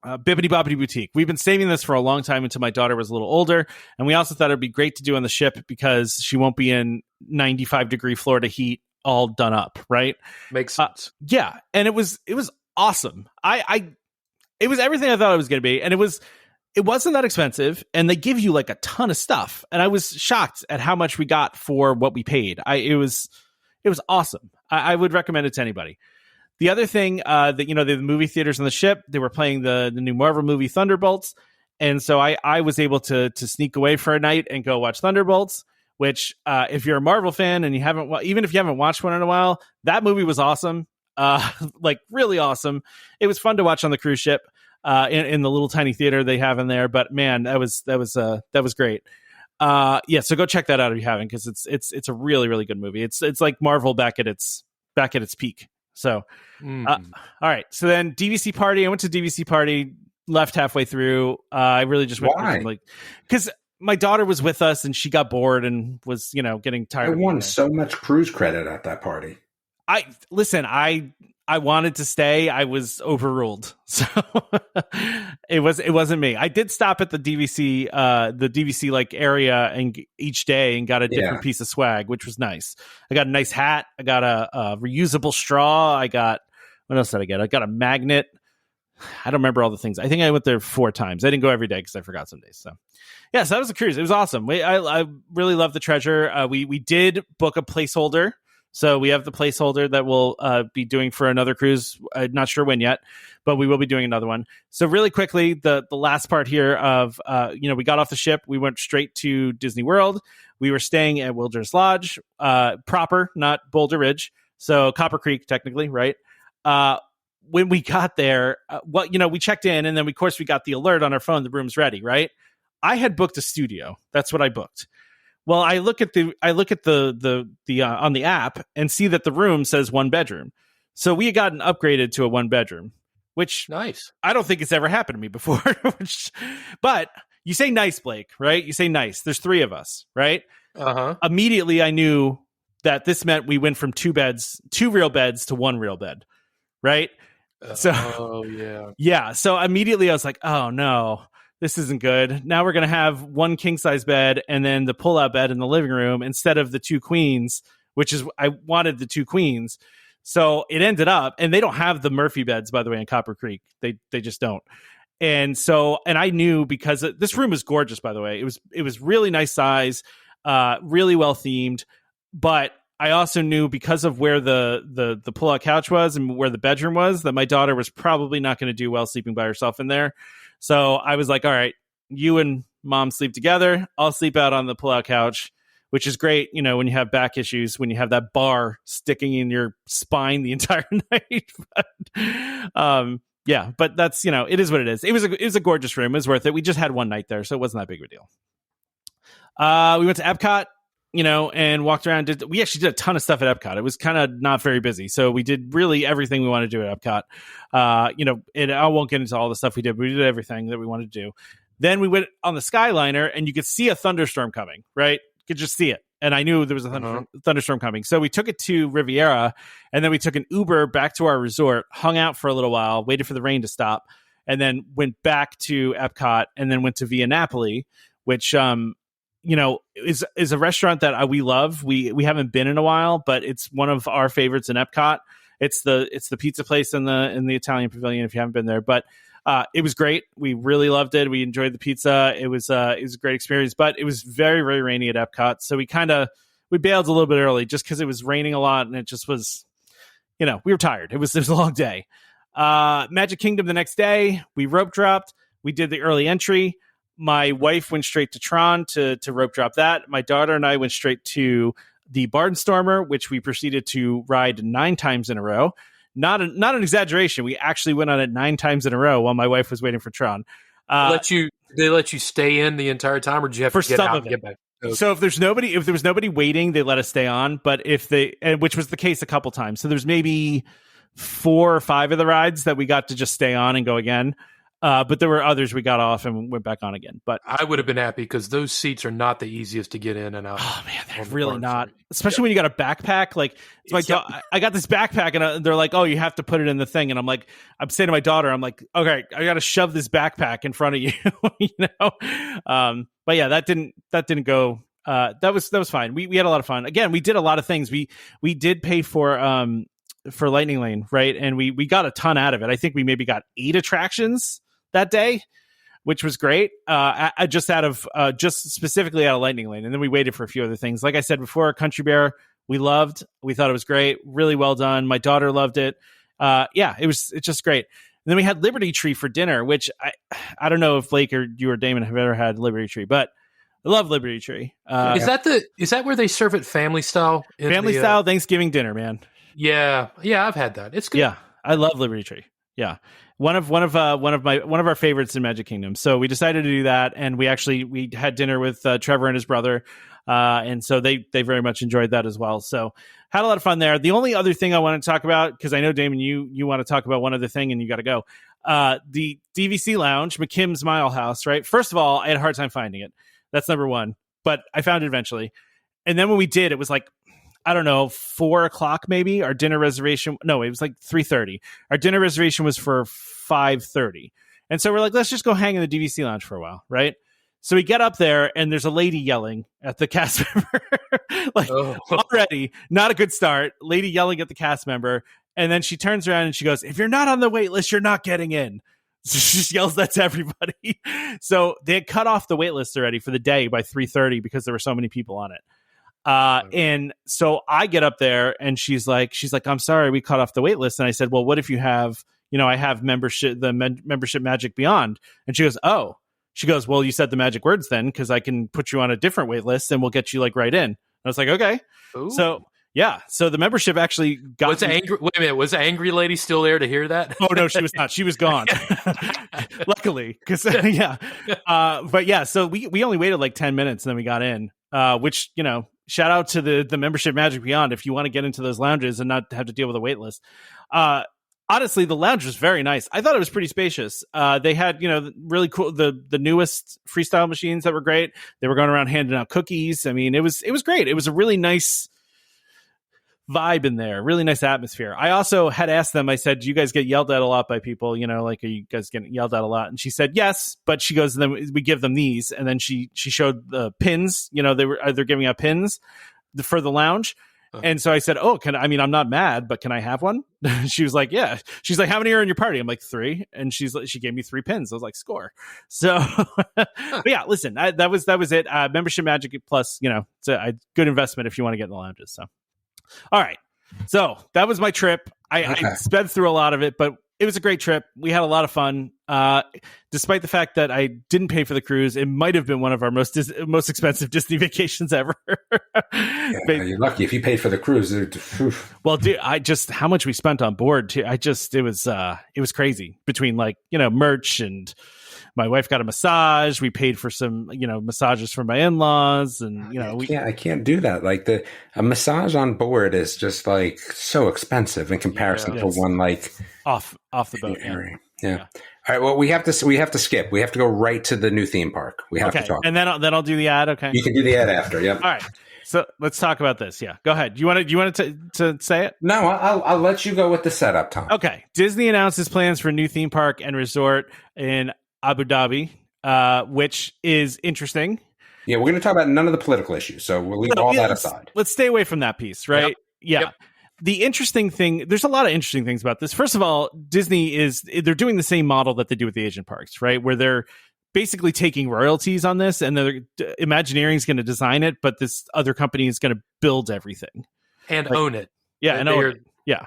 S2: Bobbidi Boutique. We've been saving this for a long time until my daughter was a little older, and we also thought it'd be great to do on the ship because she won't be in 95-degree Florida heat all done up, right?
S3: Makes sense.
S2: Yeah, and it was awesome. It was everything I thought it was going to be, and it wasn't that expensive, and they give you a ton of stuff, and I was shocked at how much we got for what we paid. It was awesome. I would recommend it to anybody. The other thing the movie theaters on the ship, they were playing the new Marvel movie Thunderbolts, and so I was able to sneak away for a night and go watch Thunderbolts. Which, if you're a Marvel fan and even if you haven't watched one in a while, that movie was awesome. Really awesome. It was fun to watch on the cruise ship. In the little tiny theater they have in there, but man, that was great. So go check that out if you haven't, because it's a really, really good movie. It's like Marvel back at its peak. So, all right. So then DVC party. I went to DVC party, left halfway through. I really just went.
S4: Why?
S2: Because my daughter was with us and she got bored and was getting tired.
S4: I won so much cruise credit at that party.
S2: I wanted to stay. I was overruled. So it wasn't me. I did stop at the DVC area and each day and got a different piece of swag, which was nice. I got a nice hat. I got a reusable straw. What else did I get? I got a magnet. I don't remember all the things. I think I went there 4 times. I didn't go every day because I forgot some days. So yeah, so that was a cruise. It was awesome. I really love the treasure. We did book a placeholder So we have the placeholder that we'll be doing for another cruise. Not sure when yet, but we will be doing another one. So really quickly, the last part here of, we got off the ship. We went straight to Disney World. We were staying at Wilderness Lodge, proper, not Boulder Ridge. So Copper Creek, technically, right? When we got there, we checked in, and then of course we got the alert on our phone. The room's ready, right? I had booked a studio. That's what I booked. Well, I look at the on the app and see that the room says 1 bedroom. So we had gotten upgraded to a 1 bedroom, which
S3: nice.
S2: I don't think it's ever happened to me before. But you say nice, Blake, right? You say nice. There's 3 of us, right?
S3: Uh-huh.
S2: Immediately, I knew that this meant we went from 2 real beds to 1 real bed, right? So, yeah. So immediately I was like, oh no. This isn't good. Now we're going to have 1 king size bed and then the pull out bed in the living room instead of the 2 queens, which is, I wanted the 2 queens. So it ended up, and they don't have the Murphy beds, by the way, in Copper Creek. They just don't. And I knew, because this room was gorgeous, by the way. It was really nice size, really well themed. But I also knew, because of where the pull out couch was and where the bedroom was, that my daughter was probably not going to do well sleeping by herself in there. So I was like, all right, you and mom sleep together. I'll sleep out on the pull-out couch, which is great, when you have back issues, when you have that bar sticking in your spine the entire night. But that's, it is what it is. It was a gorgeous room. It was worth it. We just had 1 night there, so it wasn't that big of a deal. We went to Epcot, and walked around. We actually did a ton of stuff at Epcot. It was kind of not very busy. So we did really everything we wanted to do at Epcot. And I won't get into all the stuff we did, but we did everything that we wanted to do. Then we went on the Skyliner, and you could see a thunderstorm coming, right? You could just see it. And I knew there was a thunderstorm coming. So we took it to Riviera, and then we took an Uber back to our resort, hung out for a little while, waited for the rain to stop, and then went back to Epcot, and then went to Via Napoli, which, is a restaurant that we love. We haven't been in a while, but it's one of our favorites in Epcot. It's the pizza place in the Italian Pavilion, if you haven't been there. But it was great. We really loved it. We enjoyed the pizza. It was a great experience, but it was very, very rainy at Epcot. So we bailed a little bit early just because it was raining a lot, and it just was, we were tired. It was a long day. Magic Kingdom the next day, we rope dropped. We did the early entry. My wife went straight to Tron to rope drop that. My daughter and I went straight to the Barnstormer, which we proceeded to ride 9 times in a row. Not an exaggeration. We actually went on it 9 times in a row while my wife was waiting for Tron.
S3: Did they let you stay in the entire time, or did you have to get out and get back? Okay.
S2: So if there was nobody waiting, they let us stay on. But which was the case a couple times. So there's maybe 4 or 5 of the rides that we got to just stay on and go again. But there were others we got off and went back on again. But
S3: I would have been happy, because those seats are not the easiest to get in and out.
S2: Oh man, they're really not. Especially when you got a backpack. Like, I got this backpack, and they're like, "Oh, you have to put it in the thing." And I'm saying to my daughter, I'm like, "Okay, I got to shove this backpack in front of you," But yeah, that didn't go. That was fine. We had a lot of fun. Again, we did a lot of things. We did pay for Lightning Lane, right? And we got a ton out of it. I think we maybe got 8 attractions that day, which was great. Just specifically out of Lightning Lane. And then we waited for a few other things. Like I said before, Country Bear, we loved. We thought it was great. Really well done. My daughter loved it. It's just great. And then we had Liberty Tree for dinner, which I don't know if Blake or you or Damon have ever had Liberty Tree, but I love Liberty Tree.
S3: Is that where they serve it family style?
S2: Family style Thanksgiving dinner, man.
S3: Yeah, I've had that. It's good.
S2: Yeah, I love Liberty Tree. Yeah, one of our favorites in Magic Kingdom. So we decided to do that, and we had dinner with Trevor and his brother, and so they very much enjoyed that as well. So had a lot of fun there. The only other thing I want to talk about, because I know Damon, you want to talk about one other thing, and you got to go. The DVC Lounge, McKim's Mile House. Right. First of all, I had a hard time finding it. That's number one, but I found it eventually. And then when we did, it was like, I don't know, 4:00 maybe. Our dinner reservation. No, it was like 3:30. Our dinner reservation was for 5:30. And so we're like, let's just go hang in the DVC Lounge for a while. Right. So we get up there, and there's a lady yelling at the cast member. Already not a good start. Lady yelling at the cast member. And then she turns around and she goes, "If you're not on the wait list, you're not getting in." So she just yells that to everybody. So they had cut off the wait list already for the day by 3:30 because there were so many people on it. And so I get up there and she's like, I'm sorry, we cut off the wait list. And I said, well, what if you have, I have membership Magic Beyond. And she goes, oh, well, you said the magic words then, because I can put you on a different wait list and we'll get you like right in. And I was like, okay.
S3: Ooh.
S2: So yeah. So the membership actually got.
S3: Wait a minute. Was the angry lady still there to hear that?
S2: Oh no, she was not. She was gone. Luckily, because yeah. But yeah, so we only waited like 10 minutes and then we got in. Which, shout out to the membership Magic Beyond if you want to get into those lounges and not have to deal with a wait list. Honestly, the lounge was very nice. I thought it was pretty spacious. They had, really cool the newest freestyle machines that were great. They were going around handing out cookies. I mean, it was great. It was a really nice vibe in there, really nice atmosphere. I also had asked them, I said, do you guys get yelled at a lot by people? Like, are you guys getting yelled at a lot? And she said, yes, but she goes, then we give them these. And then she showed the pins, they're giving out pins for the lounge. And so I said, oh, I'm not mad, but can I have one? She was like, yeah. She's like, how many are in your party? I'm like, 3. And she gave me 3 pins. I was like, score. So, but yeah, listen, that was it. Membership Magic Plus, it's a good investment if you want to get in the lounges. So, all right. So that was my trip. I sped through a lot of it, but it was a great trip. We had a lot of fun. Despite the fact that I didn't pay for the cruise, it might have been one of our most expensive Disney vacations ever.
S4: You're lucky if you paid for the cruise.
S2: Well, dude, how much we spent on board too. It was crazy between merch, and my wife got a massage. We paid for some, massages for my in-laws, and
S4: I can't do that. Like a massage on board is just like so expensive in comparison to one like
S2: off the boat.
S4: Yeah. All right. Well, we have to skip. We have to go right to the new theme park. We have to talk,
S2: and then I'll do the ad. Okay.
S4: You can do the ad after. Yep.
S2: All right. So let's talk about this. Yeah. Go ahead. Do you want to say it?
S4: No, I'll let you go with the setup, Tom.
S2: Okay. Disney announces plans for a new theme park and resort in Abu Dhabi, which is interesting.
S4: Yeah, we're going to talk about none of the political issues, so we'll leave that aside.
S2: Let's stay away from that piece, right? Yep. Yeah. Yep. The interesting thing, there's a lot of interesting things about this. First of all, Disney they're doing the same model that they do with the Asian parks, right? Where they're basically taking royalties on this, and Imagineering is going to design it, but this other company is going to build everything
S3: and own it.
S2: Yeah, and own it. Yeah.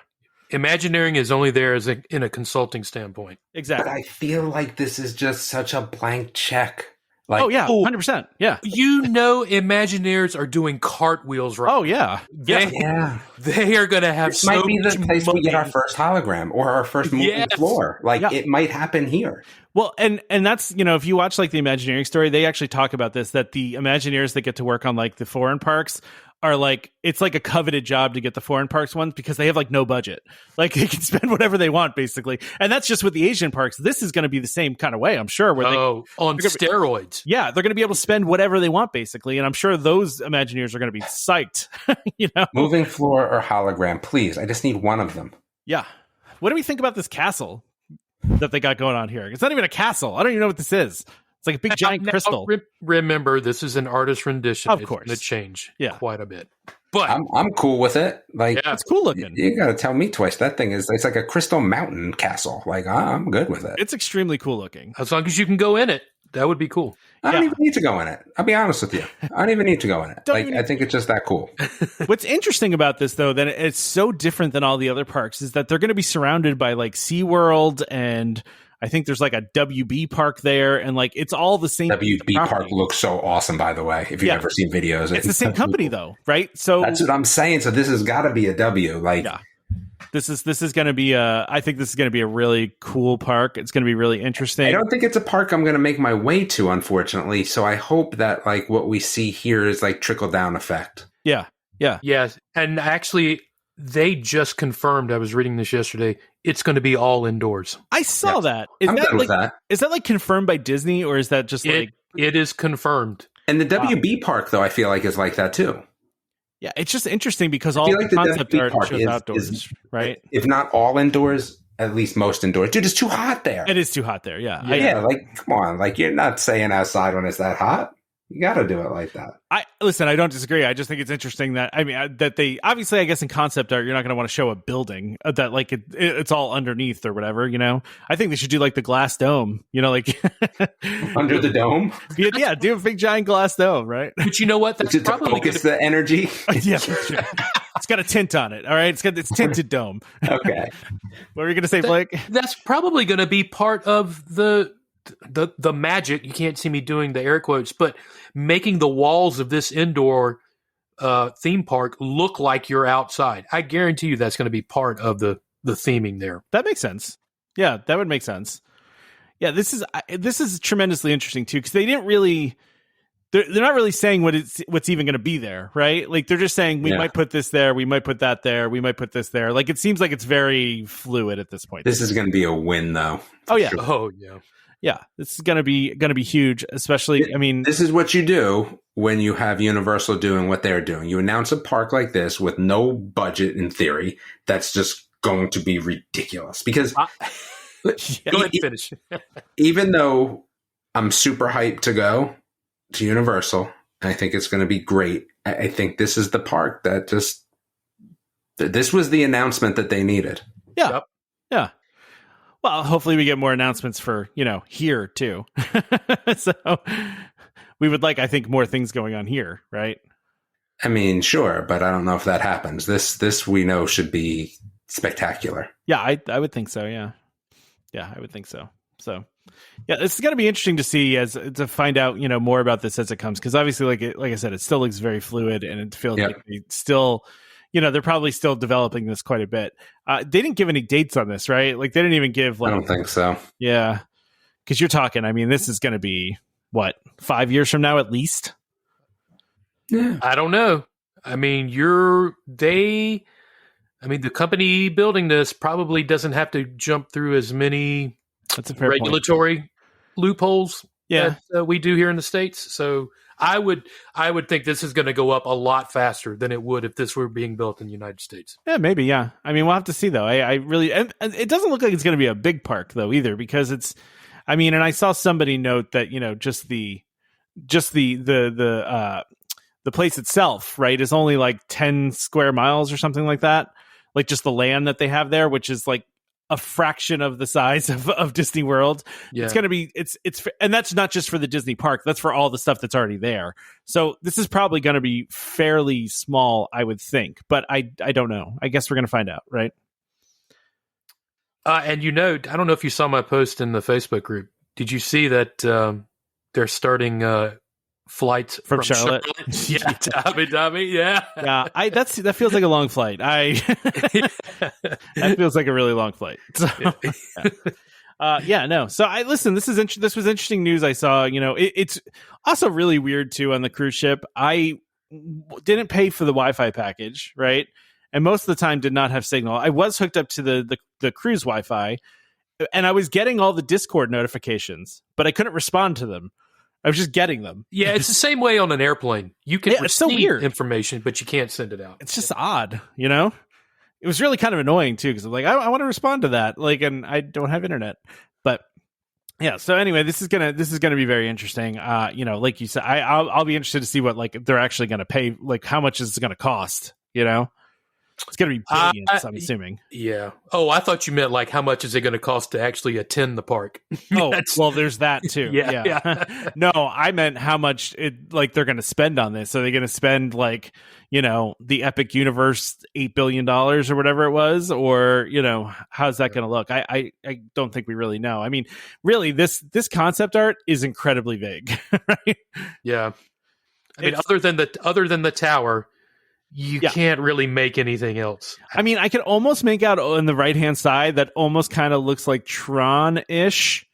S3: Imagineering is only there in a consulting standpoint.
S2: Exactly.
S4: But I feel like this is just such a blank check. Like,
S2: oh yeah, 100%. Yeah.
S3: Imagineers are doing cartwheels right.
S2: Oh yeah.
S3: They are going to have.
S4: This might be the place we get our first hologram or our first moving floor. Like it might happen here.
S2: Well, and that's, if you watch like the Imagineering story, they actually talk about this, that the Imagineers that get to work on like the foreign parks are like, it's like a coveted job to get the foreign parks ones because they have like no budget. Like they can spend whatever they want basically. And that's just with the Asian parks. This is going to be the same kind of way, I'm sure. Where
S3: on steroids.
S2: Yeah, they're going to be able to spend whatever they want basically. And I'm sure those Imagineers are going to be psyched.
S4: Moving floor or hologram, please. I just need one of them.
S2: Yeah. What do we think about this castle that they got going on here? It's not even a castle. I don't even know what this is. It's like a big giant crystal.
S3: Remember, this is an artist rendition.
S2: Of course.
S3: It's going to change quite a bit. But
S4: I'm cool with it. Like
S2: it's cool looking.
S4: You got to tell me twice. That thing it's like a crystal mountain castle. Like I'm good with it.
S2: It's extremely cool looking.
S3: As long as you can go in it, that would be cool.
S4: I don't even need to go in it. I'll be honest with you. I don't even need to go in it. I think it's just that cool.
S2: What's interesting about this, though, that it's so different than all the other parks, is that they're going to be surrounded by like SeaWorld, and I think there's like a WB park there, and like it's all the same.
S4: WB park looks so awesome, by the way. If you've ever seen videos,
S2: it's the same company, though, right? So
S4: that's what I'm saying. So this has got to be a W. Like,
S2: this is going to be I think this is going to be a really cool park. It's going to be really interesting.
S4: I don't think it's a park I'm going to make my way to, unfortunately. So I hope that like what we see here is like trickle down effect.
S2: Yeah.
S3: Yes, and actually, they just confirmed. I was reading this yesterday. It's going to be all indoors.
S2: I saw that.
S4: I'm good with that.
S2: Is that like confirmed by Disney, or is that just like
S3: it is confirmed?
S4: And the WB park, though, I feel like is like that too.
S2: Yeah, it's just interesting because all the concept art shows outdoors, right?
S4: If not all indoors, at least most indoors. Dude, it's too hot there.
S2: It is too hot there. Yeah.
S4: Like come on, like you're not saying outside when it's that hot. You got to do it like that.
S2: I don't disagree. I just think it's interesting that that they obviously, I guess, in concept art, you're not going to want to show a building that like it's all underneath or whatever. I think they should do like the glass dome. Like
S4: under the dome.
S2: Yeah, do a big giant glass dome, right?
S3: But you know what? That's probably
S4: focus the energy.
S2: Yeah, sure. It's got a tint on it. All right, it's tinted dome.
S4: Okay.
S2: What were you going to say, Blake?
S3: That's probably going to be part of the magic. You can't see me doing the air quotes, but making the walls of this indoor theme park look like you're outside. I guarantee you that's going to be part of the theming there.
S2: That makes sense. Yeah, that would make sense. Yeah, this is tremendously interesting too, because they didn't really. They're not really saying what's even going to be there, right? Like they're just saying we might put this there, we might put that there, we might put this there. Like it seems like it's very fluid at this point.
S4: This is going to be a win, though.
S2: Oh yeah.
S4: Sure.
S3: Oh yeah.
S2: Yeah, this is going to be huge, especially,
S4: this is what you do when you have Universal doing what they're doing. You announce a park like this with no budget, in theory, that's just going to be ridiculous. Because
S3: go ahead and finish. Even
S4: though I'm super hyped to go to Universal, I think it's going to be great. I think this is the park that this was the announcement that they needed.
S2: Yeah.
S3: Yep.
S2: Yeah. Well, hopefully we get more announcements for, here too. So we would like, I think, more things going on here, right?
S4: I mean, sure, but I don't know if that happens. This we know should be spectacular.
S2: Yeah, I would think so. Yeah. Yeah, I would think so. So yeah, this is going to be interesting to see to find out, more about this as it comes. Cause obviously, like I said, it still looks very fluid and it feels like they still, they're probably still developing this quite a bit. They didn't give any dates on this, right? Like they didn't even give
S4: I don't think so.
S2: Yeah. Cause you're talking, this is going to be what, 5 years from now, at least?
S4: Yeah.
S3: I don't know. The company building this probably doesn't have to jump through as many regulatory loopholes that we do here in the States. So I would think this is going to go up a lot faster than it would if this were being built in the United States.
S2: Yeah, maybe. Yeah. We'll have to see though. I really, and it doesn't look like it's going to be a big park though either, because it's, and I saw somebody note that, just the place itself, right, is only like 10 square miles or something like that. Like just the land that they have there, which is like a fraction of the size of Disney World. Yeah. It's going to be, it's, and that's not just for the Disney park. That's for all the stuff that's already there. So this is probably going to be fairly small, I would think, but I don't know. I guess we're going to find out. Right.
S3: And I don't know if you saw my post in the Facebook group. Did you see that they're starting flights
S2: from Charlotte?
S3: Yeah, Tommy. Yeah.
S2: That feels like a long flight. That feels like a really long flight. So, no. So this was interesting news. I saw, it's also really weird too on the cruise ship. I didn't pay for the Wi-Fi package, right? And most of the time did not have signal. I was hooked up to the cruise Wi-Fi, and I was getting all the Discord notifications, but I couldn't respond to them. I was just getting them.
S3: Yeah, it's the same way on an airplane. You can receive
S2: so weird
S3: information, but you can't send it out.
S2: It's just odd, It was really kind of annoying too, because I'm like, I want to respond to that, and I don't have internet. But yeah, so anyway, this is gonna be very interesting. Like you said, I'll be interested to see what they're actually gonna pay. Like how much is it gonna cost? It's going to be billions, I'm assuming.
S3: Yeah. Oh, I thought you meant how much is it going to cost to actually attend the park?
S2: Oh, well, there's that too.
S3: Yeah.
S2: No, I meant how much they're going to spend on this. So they're going to spend the Epic Universe $8 billion or whatever it was, or how's that going to look? I don't think we really know. Really, this concept art is incredibly vague, right?
S3: Yeah. Other than the tower, you can't really make anything else.
S2: I could almost make out on the right-hand side that almost kind of looks like Tron-ish,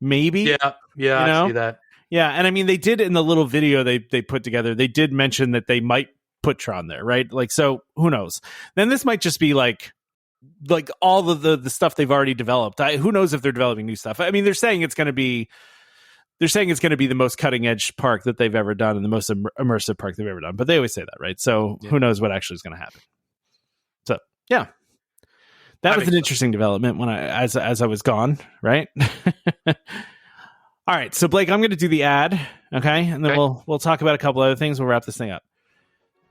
S2: maybe.
S3: Yeah, I see that.
S2: Yeah, and they did in the little video they put together, they did mention that they might put Tron there, right? So who knows? Then this might just be like all of the stuff they've already developed. Who knows if they're developing new stuff? They're saying it's going to be the most cutting edge park that they've ever done and the most immersive park they've ever done. But they always say that, right? So who knows what actually is going to happen? So yeah, that was an interesting development when as I was gone, right? All right, so Blake, I'm going to do the ad, okay, and then we'll talk about a couple other things. We'll wrap this thing up.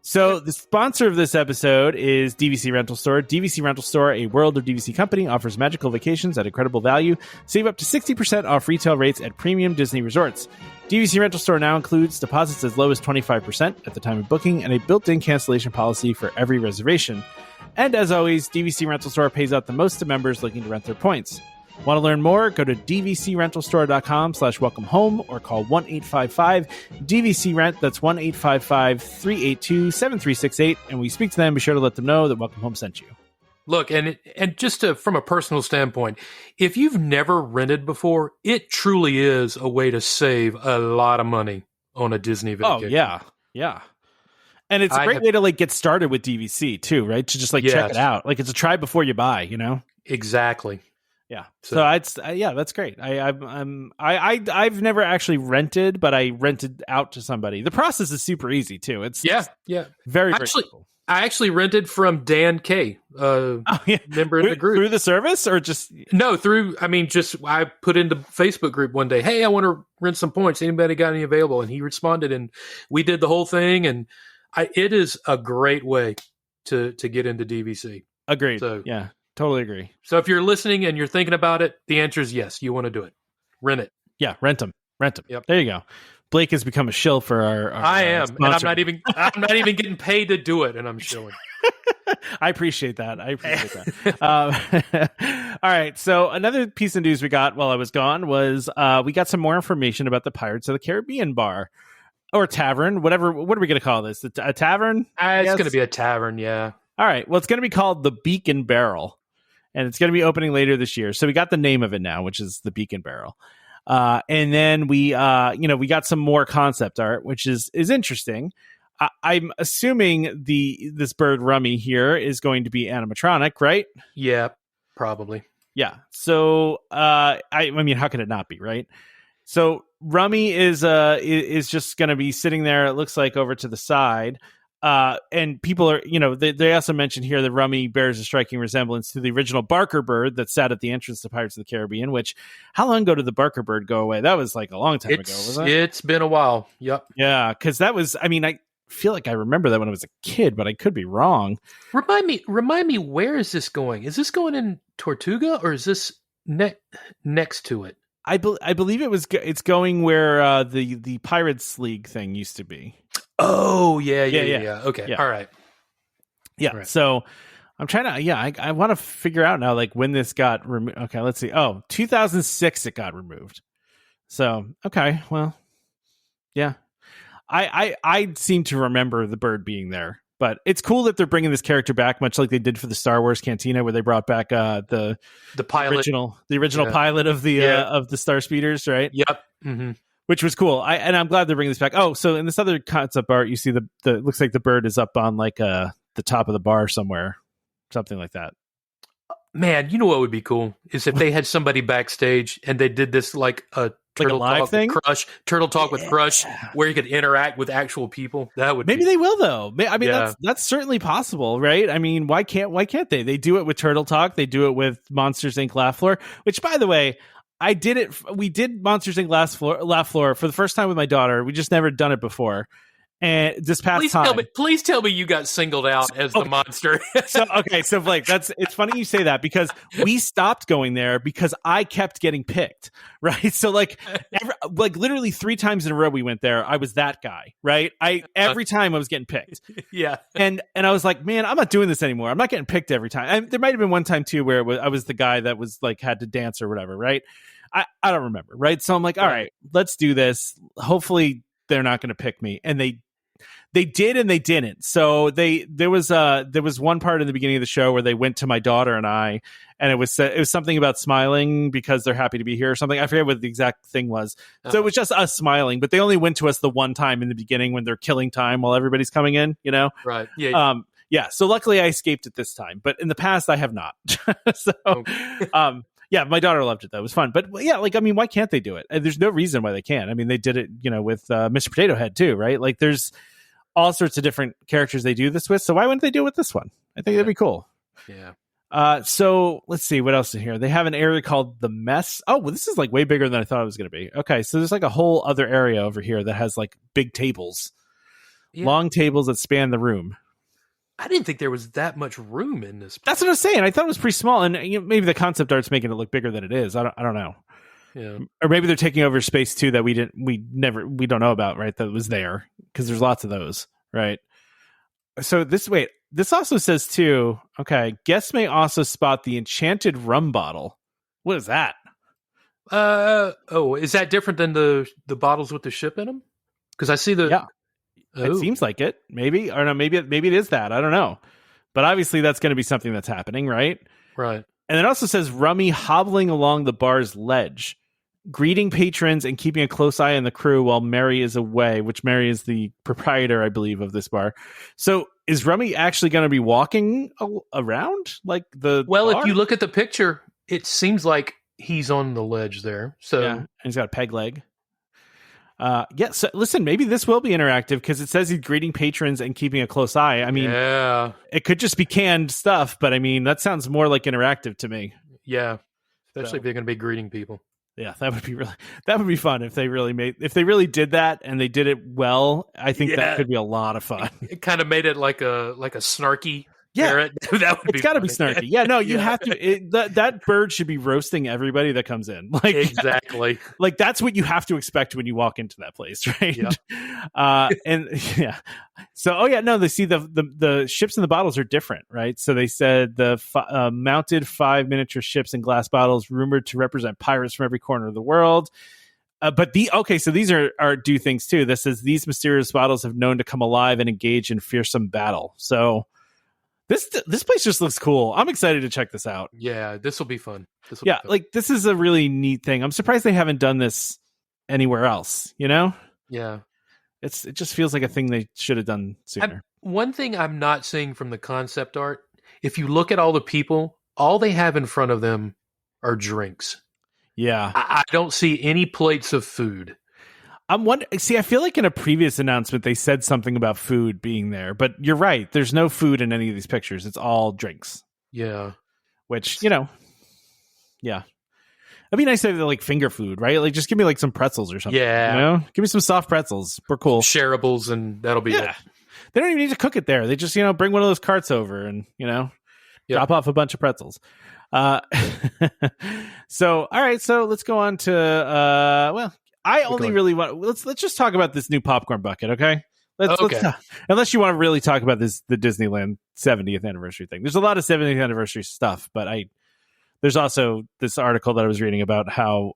S2: So the sponsor of this episode is DVC Rental Store. DVC Rental Store, a World of DVC company, offers magical vacations at incredible value. Save up to 60% off retail rates at premium Disney resorts. DVC Rental Store now includes deposits as low as 25% at the time of booking and a built-in cancellation policy for every reservation. And as always, DVC Rental Store pays out the most to members looking to rent their points. Want to learn more? Go to dvcrentalstore.com/welcome home or call 1-855-DVC-RENT. That's 1-855-382-7368. And when you speak to them, be sure to let them know that Welcome Home sent you.
S3: Look, and just from a personal standpoint, if you've never rented before, it truly is a way to save a lot of money on a Disney vacation.
S2: Oh, yeah. Yeah. And it's a great way to like get started with DVC too, right? To just like check it out. Like it's a try before you buy, you know?
S3: Exactly.
S2: Yeah. So it's yeah, that's great. I've never actually rented, but I rented out to somebody. The process is super easy too. It's very simple.
S3: I actually rented from Dan K, member in the group.
S2: Through the service or just
S3: no, I put in the Facebook group one day, hey, I want to rent some points. Anybody got any available? And he responded and we did the whole thing. And it is a great way to get into DVC.
S2: Agreed.
S3: So,
S2: yeah. Totally agree.
S3: So if you're listening and you're thinking about it, the answer is yes. You want to do it. Rent it.
S2: Yeah, rent them.
S3: Yep.
S2: There you go. Blake has become a shill for our
S3: I am, sponsor. And I'm not even getting paid to do it, and I'm shilling.
S2: I appreciate that. All right. So another piece of news we got while I was gone was we got some more information about the Pirates of the Caribbean bar or tavern, whatever. What are we going to call this? A tavern?
S3: It's going to be a tavern. Yeah.
S2: All right. Well, it's going to be called the Beak Barrel. And it's going to be opening later this year. So we got the name of it now, which is the Beak Barrel. And then we got some more concept art, which is interesting. I'm assuming this bird Rummy here is going to be animatronic, right?
S3: Yeah, probably.
S2: Yeah. So I mean, how could it not be, right? So Rummy is just going to be sitting there. It looks like over to the side. And people are, they also mentioned here that Rummy bears a striking resemblance to the original Barker bird that sat at the entrance to Pirates of the Caribbean, which, how long ago did the Barker bird go away? That was like a long time ago, wasn't it?
S3: It's been a while. Yep.
S2: Yeah, because that was, I feel like I remember that when I was a kid, but I could be wrong.
S3: Remind me, where is this going? Is this going in Tortuga or is this next to it?
S2: I believe it's going where the Pirates League thing used to be.
S3: Oh, yeah. Okay.
S2: Yeah.
S3: All right.
S2: Yeah. Right. So I'm trying to, I want to figure out now, like when this got removed. Okay. Let's see. Oh, 2006, it got removed. So, okay. Well, yeah, I seem to remember the bird being there, but it's cool that they're bringing this character back, much like they did for the Star Wars Cantina, where they brought back the pilot, the original pilot of the Star Speeders, right?
S3: Yep. Mm-hmm.
S2: Which was cool. And I'm glad they're bringing this back. Oh, so in this other concept art, you see the looks like the bird is up on like the top of the bar somewhere, something like that.
S3: Man, you know what would be cool is if they had somebody backstage and they did this like a Turtle Talk thing? With Crush, Turtle Talk with Crush, where you could interact with actual people. That would
S2: maybe they will though. I mean, that's certainly possible, right? I mean, why can't they? They do it with Turtle Talk. They do it with Monsters Inc. Laugh Floor, which, by the way, I did it. We did Monsters Inc. Laugh Floor for the first time with my daughter. We just never done it before. And this past time,
S3: please tell me you got singled out as the monster.
S2: So Blake, it's funny you say that because we stopped going there because I kept getting picked, right? So like literally 3 times in a row we went there. I was that guy, right? Every time I was getting picked.
S3: Yeah.
S2: And I was like, man, I'm not doing this anymore. I'm not getting picked every time. And there might have been one time too where I was the guy that was like had to dance or whatever, right? I don't remember, right? So I'm like, all right, let's do this. Hopefully they're not going to pick me. And they did and they didn't. So there was one part in the beginning of the show where they went to my daughter and I, and it was something about smiling because they're happy to be here or something. I forget what the exact thing was. So it was just us smiling, but they only went to us the one time in the beginning when they're killing time while everybody's coming in,
S3: Right. Yeah.
S2: Yeah. So luckily I escaped it this time, but in the past I have not. So, yeah, my daughter loved it though. It was fun. But yeah, why can't they do it? And there's no reason why they can't. I mean, they did it, with Mr. Potato Head too, right? Like there's all sorts of different characters they do this with. So why wouldn't they do it with this one? I think that'd be cool.
S3: Yeah.
S2: So let's see what else is here. They have an area called the mess. Oh, well, this is like way bigger than I thought it was going to be. Okay, so there's like a whole other area over here that has like big tables, long tables that span the room.
S3: I didn't think there was that much room in this place.
S2: That's what I was saying. I thought it was pretty small, and maybe the concept art's making it look bigger than it is. I don't know.
S3: Yeah.
S2: Or maybe they're taking over space too that we don't know about, right? That was there because there's lots of those, right? So this also says too. Okay, guests may also spot the enchanted rum bottle. What is that?
S3: Is that different than the bottles with the ship in them? Because I see the.
S2: Yeah. It seems like it, maybe, or no, maybe it is that. I don't know, but obviously that's going to be something that's happening, right?
S3: Right.
S2: And it also says Rummy hobbling along the bar's ledge, greeting patrons and keeping a close eye on the crew while Mary is away. Which Mary is the proprietor, I believe, of this bar. So is Rummy actually going to be walking around like the?
S3: Well,
S2: bar?
S3: If you look at the picture, it seems like he's on the ledge there. So
S2: and he's got a peg leg. So listen, maybe this will be interactive because it says he's greeting patrons and keeping a close eye. I mean, it could just be canned stuff, but I mean, that sounds more like interactive to me.
S3: Yeah. Especially if they're going to be greeting people.
S2: Yeah, that would be fun if they really did that and they did it well. I think that could be a lot of fun.
S3: It kind of made it like a snarky. Yeah, that would
S2: it's got to be snarky. Yeah, no, you have to. That bird should be roasting everybody that comes in. Like
S3: exactly.
S2: Like that's what you have to expect when you walk into that place, right?
S3: Yeah.
S2: And yeah. So, they see the ships and the bottles are different, right? So they said the mounted 5 miniature ships and glass bottles rumored to represent pirates from every corner of the world. So these are do things too. This says these mysterious bottles have known to come alive and engage in fearsome battle. So. This place just looks cool. I'm excited to check this out.
S3: Yeah, this will be fun.
S2: Like this is a really neat thing. I'm surprised they haven't done this anywhere else, you know?
S3: Yeah.
S2: It just feels like a thing they should have done sooner.
S3: One thing I'm not seeing from the concept art, if you look at all the people, all they have in front of them are drinks.
S2: Yeah.
S3: I don't see any plates of food.
S2: I feel like in a previous announcement they said something about food being there, but you're right. There's no food in any of these pictures. It's all drinks.
S3: Yeah.
S2: Which, yeah. It'd be nice to have like finger food, right? Like just give me like some pretzels or something.
S3: Yeah.
S2: You know? Give me some soft pretzels. We're cool.
S3: Shareables and that'll be it.
S2: They don't even need to cook it there. They just, bring one of those carts over and, drop off a bunch of pretzels. So, all right. So let's go on to, I only really want. Let's just talk about this new popcorn bucket, okay? Let's unless you want to really talk about the Disneyland 70th anniversary thing. There's a lot of 70th anniversary stuff, but there's also this article that I was reading about how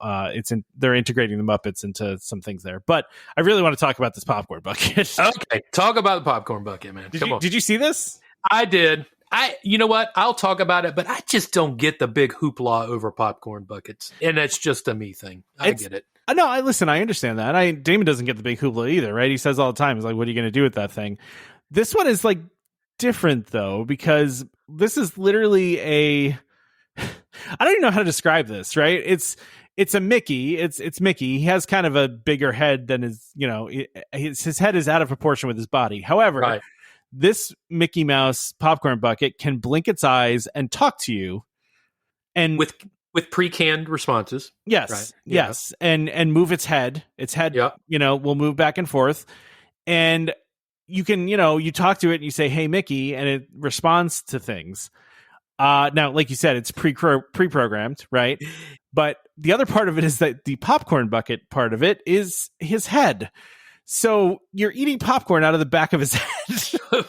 S2: they're integrating the Muppets into some things there. But I really want to talk about this popcorn bucket.
S3: Okay, talk about the popcorn bucket, man.
S2: Did you see this?
S3: I did. You know what? I'll talk about it, but I just don't get the big hoopla over popcorn buckets, and that's just a me thing. I get it.
S2: No, I understand that. Damon doesn't get the big hoopla either, right? He says all the time, he's like, what are you going to do with that thing? This one is like different though, because this is literally I don't even know how to describe this, right? It's a Mickey. It's Mickey. He has kind of a bigger head than his head is out of proportion with his body. However, this Mickey Mouse popcorn bucket can blink its eyes and talk to you. And
S3: with pre-canned responses.
S2: Yes.
S3: Right?
S2: Yes. And move its head. Its head, will move back and forth. And you can, you talk to it and you say, hey, Mickey, and it responds to things. Now, like you said, it's pre-programmed, right? But the other part of it is that the popcorn bucket part of it is his head. So you're eating popcorn out of the back of his head.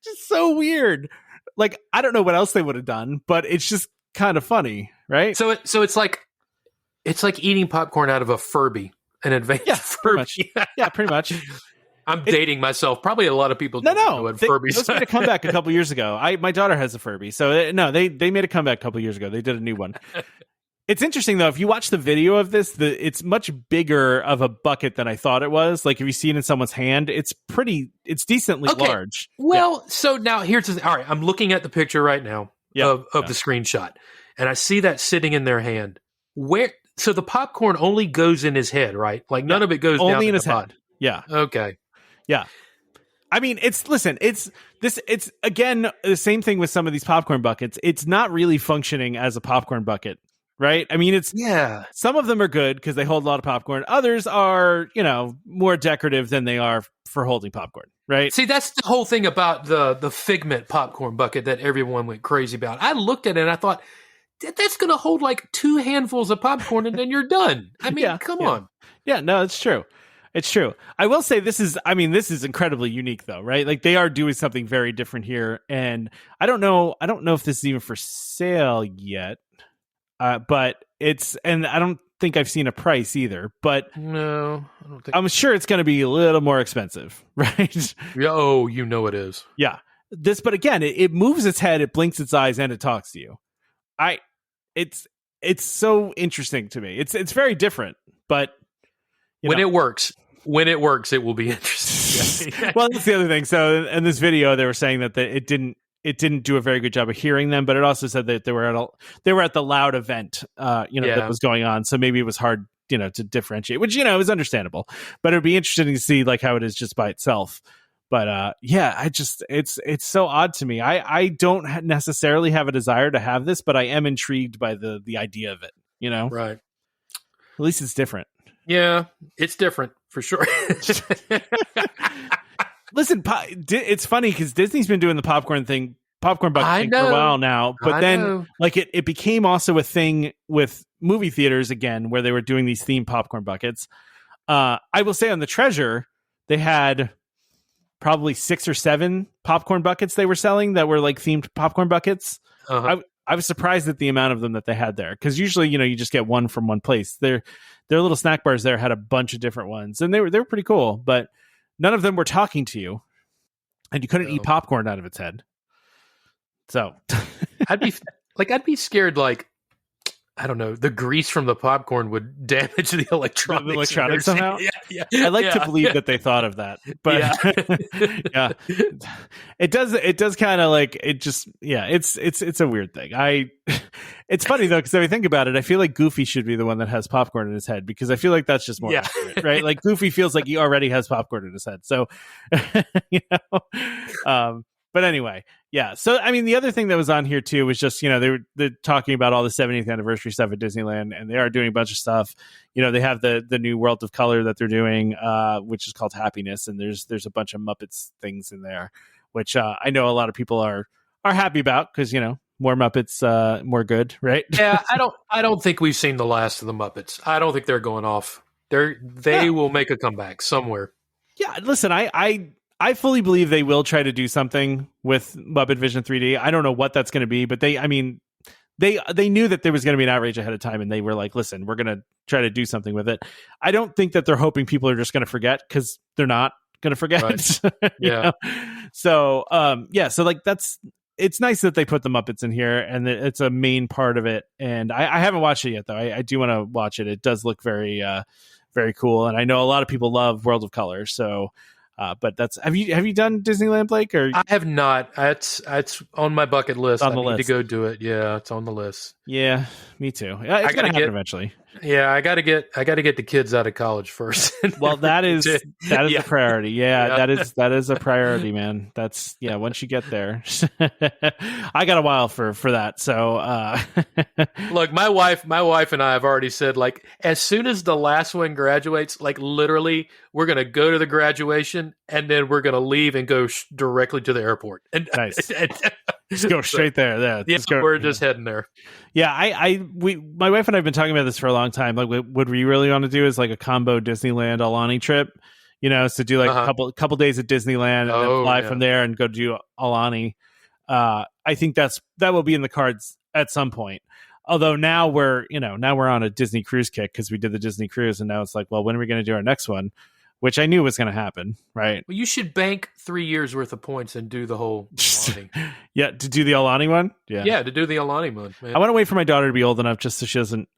S2: Just so weird. Like, I don't know what else they would have done, but it's just kind of funny, right?
S3: So it's like eating popcorn out of a Furby, an advanced Furby.
S2: Pretty much.
S3: I'm dating myself. Probably a lot of people don't know what Furbies are.
S2: They made a comeback a couple years ago. My daughter has a Furby, so they made a comeback a couple years ago. They did a new one. It's interesting though. If you watch the video of this, it's much bigger of a bucket than I thought it was. Like if you see it in someone's hand, it's decently large.
S3: Well, so now here's all right. I'm looking at the picture right now of the screenshot, and I see that sitting in their hand. So the popcorn only goes in his head, right? Like none of it goes
S2: only
S3: down
S2: in his
S3: head.
S2: Yeah.
S3: Okay.
S2: Yeah. I mean, it's again, the same thing with some of these popcorn buckets. It's not really functioning as a popcorn bucket, right? I mean, some of them are good because they hold a lot of popcorn. Others are, more decorative than they are for holding popcorn, right?
S3: See, that's the whole thing about the Figment popcorn bucket that everyone went crazy about. I looked at it and I thought, that's going to hold like 2 handfuls of popcorn and then you're done. I mean, come on.
S2: Yeah, no, it's true. It's true. I will say this is incredibly unique though, right? Like they are doing something very different here. And I don't know if this is even for sale yet. But and I don't think I've seen a price either, but
S3: no, I don't think.
S2: I'm sure it's going to be a little more expensive, right?
S3: Oh, it is.
S2: Yeah. But again, it moves its head, it blinks its eyes, and it talks to you. It's so interesting to me. It's very different, but
S3: when it works, it will be interesting.
S2: Well, that's the other thing. So in this video, they were saying that it didn't do a very good job of hearing them, but it also said that they were at the loud event, that was going on. So maybe it was hard, to differentiate, which, is understandable, but it'd be interesting to see like how it is just by itself. But it's so odd to me. I don't necessarily have a desire to have this, but I am intrigued by the idea of it,
S3: Right.
S2: At least it's different.
S3: Yeah, it's different for sure.
S2: Listen, it's funny because Disney's been doing the popcorn bucket thing for a while now, but then like it became also a thing with movie theaters again, where they were doing these themed popcorn buckets. I will say on the Treasure, they had probably 6 or 7 popcorn buckets they were selling that were like themed popcorn buckets. Uh-huh. I was surprised at the amount of them that they had there, because usually, you just get one from one place. Their little snack bars there had a bunch of different ones, and they were pretty cool, but none of them were talking to you, and you couldn't eat popcorn out of its head. So
S3: I'd be scared, like, I don't know, the grease from the popcorn would damage the electronics
S2: somehow.
S3: Yeah.
S2: I like to believe that they thought of that, but yeah, it does kind of like it just, it's a weird thing. It's funny though, because if I think about it, I feel like Goofy should be the one that has popcorn in his head, because I feel like that's just more accurate, right? Like Goofy feels like he already has popcorn in his head. So, but anyway, yeah. So, I mean, the other thing that was on here too was just, they're talking about all the 70th anniversary stuff at Disneyland, and they are doing a bunch of stuff. They have the new World of Color that they're doing, which is called Happiness, and there's a bunch of Muppets things in there, which I know a lot of people are happy about, because more Muppets, more good, right?
S3: Yeah, I don't think we've seen the last of the Muppets. I don't think they're going off. They will make a comeback somewhere.
S2: Yeah, listen, I fully believe they will try to do something with Muppet Vision 3D. I don't know what that's going to be, but they knew that there was going to be an outrage ahead of time, and they were like, listen, we're going to try to do something with it. I don't think that they're hoping people are just going to forget, because they're not going to forget. Right.
S3: Yeah.
S2: So, so like it's nice that they put the Muppets in here, and it's a main part of it. And I haven't watched it yet, though. I do want to watch it. It does look very, very cool. And I know a lot of people love World of Color. So, but have you done Disneyland, Blake? Or
S3: I have not. It's on my bucket list. I need to go do it. Yeah, it's on the list.
S2: Yeah, me too. It's gonna happen eventually.
S3: Yeah, I gotta get the kids out of college first.
S2: Well, that is a priority. Yeah, that is a priority, man. That's once you get there. I got a while for that. So
S3: look, my wife and I have already said, like, as soon as the last one graduates, like literally, we're gonna go to the graduation, and then we're gonna leave and go directly to the airport. And
S2: nice. Just go straight there.
S3: Yeah, we're just heading there.
S2: Yeah, my wife and I have been talking about this for a long time. Like, what we really want to do is like a combo Disneyland Alani trip. So do like a couple days at Disneyland, and then fly from there and go do Alani. I think that will be in the cards at some point. Although now we're on a Disney cruise kick, because we did the Disney cruise, and now it's like, well, when are we going to do our next one? Which I knew was going to happen, right?
S3: Well, you should bank 3 years worth of points and do the whole Alani.
S2: Yeah, to do the Alani one?
S3: Yeah, to do the Alani one. Man.
S2: I want to wait for my daughter to be old enough just so she doesn't,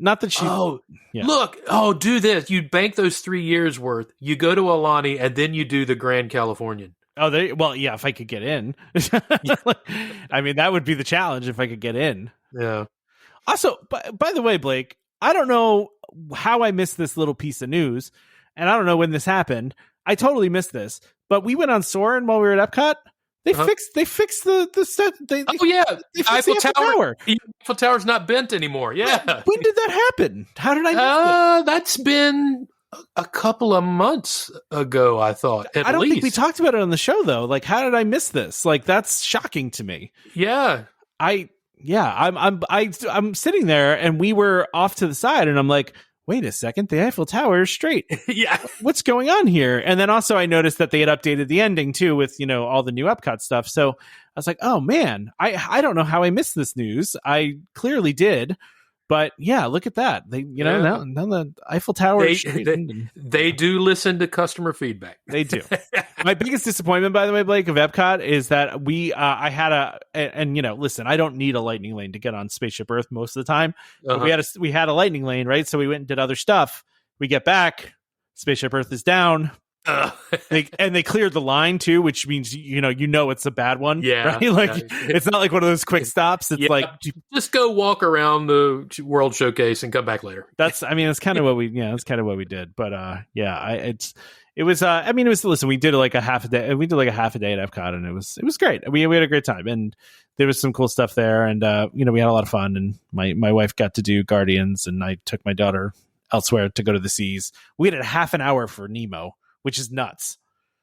S2: not that she...
S3: do this. You bank those 3 years worth, you go to Alani, and then you do the Grand Californian.
S2: Oh, if I could get in. That would be the challenge, if I could get in.
S3: Yeah.
S2: Also, by the way, Blake, I don't know how I missed this little piece of news, and I don't know when this happened. I totally missed this, But we went on Soarin' while we were at Epcot. They fixed the set. They fixed the Eiffel Tower.
S3: The Eiffel Tower's not bent anymore. Yeah.
S2: When did that happen? How did I miss it?
S3: That's been a couple of months ago, I thought.
S2: I don't think we talked about it on the show, though. Like, how did I miss this? Like, that's shocking to me.
S3: Yeah.
S2: I'm sitting there, and we were off to the side, and I'm like, wait a second, the Eiffel Tower is straight.
S3: Yeah.
S2: What's going on here? And then also I noticed that they had updated the ending too with, all the new Epcot stuff. So I was like, oh man, I don't know how I missed this news. I clearly did. But yeah, look at that. They, now the Eiffel Tower is straightened.
S3: They do listen to customer feedback.
S2: They do. My biggest disappointment, by the way, Blake, of Epcot is that listen, I don't need a lightning lane to get on Spaceship Earth most of the time. But we had a lightning lane, right? So we went and did other stuff. We get back, Spaceship Earth is down. They cleared the line too, which means it's a bad one.
S3: Yeah,
S2: right? Like it's not like one of those quick stops. It's like
S3: just go walk around the World Showcase and come back later.
S2: That's kind of what we did. But it was listen, we did like a half a day. We did like a half a day at Epcot, and it was great. We had a great time, and there was some cool stuff there, and we had a lot of fun. And my wife got to do Guardians, and I took my daughter elsewhere to go to the seas. We had a half an hour for Nemo, which is nuts.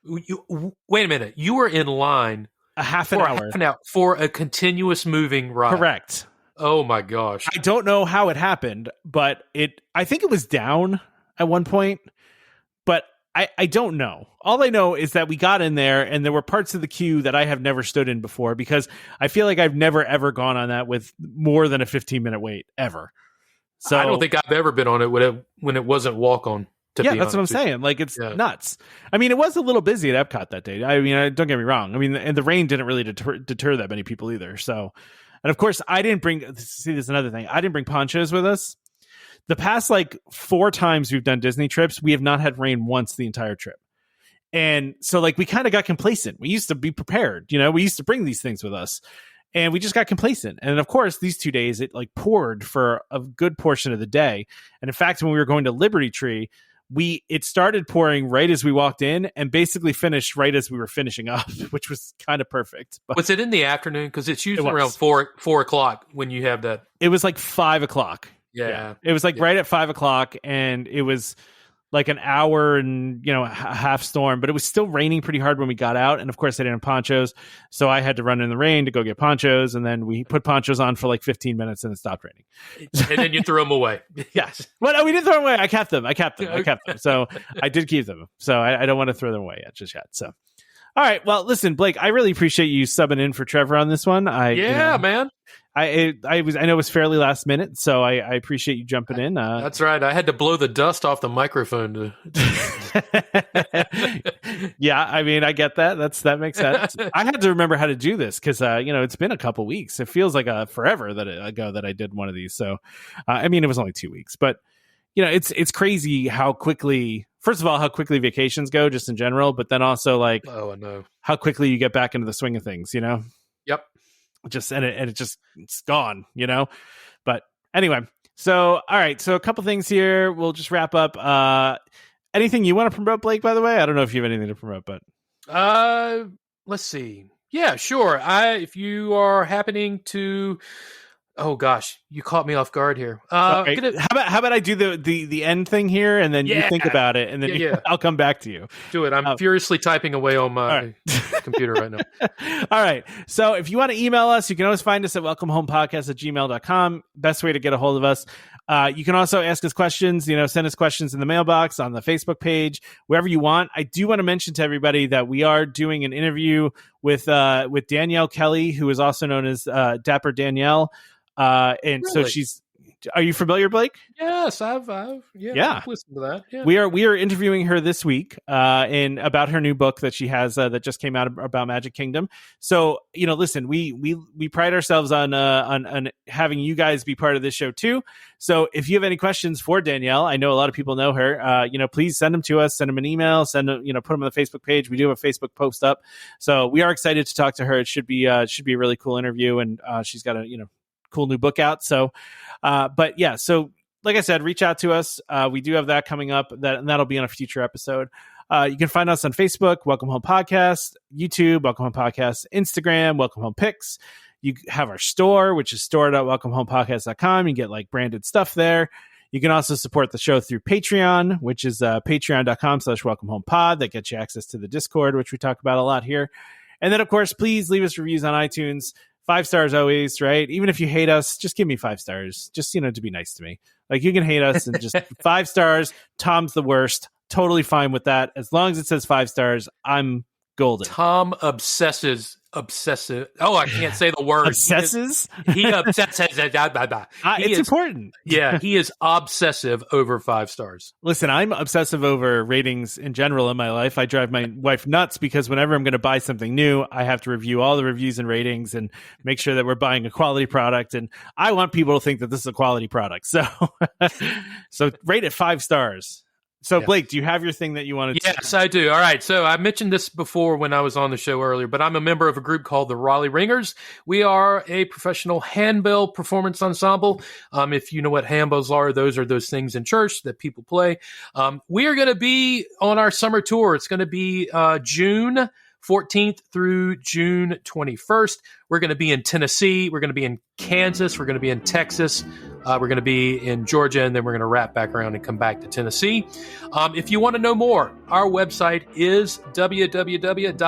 S3: Wait a minute. You were in line
S2: a half an hour
S3: for a continuous moving ride.
S2: Correct.
S3: Oh my gosh.
S2: I don't know how it happened, but I think it was down at one point, but I don't know. All I know is that we got in there and there were parts of the queue that I have never stood in before, because I feel like I've never ever gone on that with more than a 15-minute wait ever. So
S3: I don't think I've ever been on it when it wasn't walk on.
S2: Yeah, that's what I'm saying. Like, it's nuts. I mean, it was a little busy at Epcot that day. I mean, don't get me wrong. I mean, and the rain didn't really deter that many people either. So, and of course, I didn't bring. See, there's another thing. I didn't bring ponchos with us. The past 4 times we've done Disney trips, we have not had rain once the entire trip. And so, we kind of got complacent. We used to be prepared. We used to bring these things with us. And we just got complacent. And of course, these 2 days, it poured for a good portion of the day. And in fact, when we were going to Liberty Tree, it started pouring right as we walked in and basically finished right as we were finishing up, which was kind of perfect. But
S3: was it in the afternoon? Because it's usually around 4 o'clock when you have that.
S2: It was 5 o'clock.
S3: Yeah.
S2: It was right at 5 o'clock, and it was an hour and half storm, but it was still raining pretty hard when we got out. And of course I didn't have ponchos, so I had to run in the rain to go get ponchos, and then we put ponchos on for 15 minutes and it stopped raining.
S3: And then you threw them away.
S2: Yes. Well, no, we didn't throw them away. I kept them. So I did keep them. So I don't want to throw them away just yet. So all right. Well, listen, Blake, I really appreciate you subbing in for Trevor on this one.
S3: Man.
S2: I know it was fairly last minute, so I appreciate you jumping in.
S3: That's right. I had to blow the dust off the microphone
S2: Yeah, I mean, I get that. That makes sense. I had to remember how to do this because it's been a couple weeks. It feels like forever ago that I did one of these. So it was only 2 weeks, but it's crazy how quickly. First of all, how quickly vacations go, just in general, but then also
S3: oh, I know
S2: how quickly you get back into the swing of things.
S3: Yep.
S2: It's gone, but anyway, so all right, so a couple things here, we'll just wrap up. Anything you want to promote, Blake, by the way? I don't know if you have anything to promote, but
S3: let's see. Yeah, sure. If you are happening to oh gosh, you caught me off guard here.
S2: Okay. How about I do the end thing here, and then you think about it, and then I'll come back to you.
S3: Do it. I'm furiously typing away on my computer right now.
S2: All right. So if you want to email us, you can always find us at welcomehomepodcast@gmail.com. Best way to get a hold of us. You can also ask us questions, send us questions in the mailbox, on the Facebook page, wherever you want. I do want to mention to everybody that we are doing an interview with Danielle Kelly, who is also known as Dapper Danielle. And really? So are you familiar, Blake?
S3: Yes, I've I've listened to that. Yeah.
S2: We are interviewing her this week about her new book that she has that just came out about Magic Kingdom. So, listen, we pride ourselves on having you guys be part of this show too. So if you have any questions for Danielle, I know a lot of people know her, please send them to us, send them an email, put them on the Facebook page. We do have a Facebook post up. So we are excited to talk to her. It should be a really cool interview, and she's got a, cool new book out. So, but yeah, so like I said, reach out to us. We do have that coming up, that'll be on a future episode. You can find us on Facebook, Welcome Home Podcast, YouTube, Welcome Home Podcast, Instagram, Welcome Home Pics. You have our store, which is store.welcomehomepodcast.com. You get like branded stuff there. You can also support the show through Patreon, which is patreon.com/welcomehomepod. That gets you access to the Discord, which we talk about a lot here. And then, of course, please leave us reviews on iTunes. 5 stars always, right? Even if you hate us, just give me 5 stars. Just, to be nice to me. Like, you can hate us and just 5 stars. Tom's the worst. Totally fine with that. As long as it says 5 stars, I'm golden.
S3: Tom obsessive. Oh, I can't say the word.
S2: Obsesses?
S3: He obsesses.
S2: It's important.
S3: Yeah, he is obsessive over 5 stars.
S2: Listen, I'm obsessive over ratings in general in my life. I drive my wife nuts because whenever I'm going to buy something new, I have to review all the reviews and ratings and make sure that we're buying a quality product. And I want people to think that this is a quality product. So, rate it 5 stars. So, Blake, do you have your thing that you wanted to?
S3: Yes, I do. All right. So I mentioned this before when I was on the show earlier, but I'm a member of a group called the Raleigh Ringers. We are a professional handbell performance ensemble. If you know what handbells are, those things in church that people play. We are going to be on our summer tour. It's going to be June 14th through June 21st. We're going to be in Tennessee. We're going to be in Kansas. We're going to be in Texas. We're going to be in Georgia, and then we're going to wrap back around and come back to Tennessee. If you want to know more, our website is www.rr.org.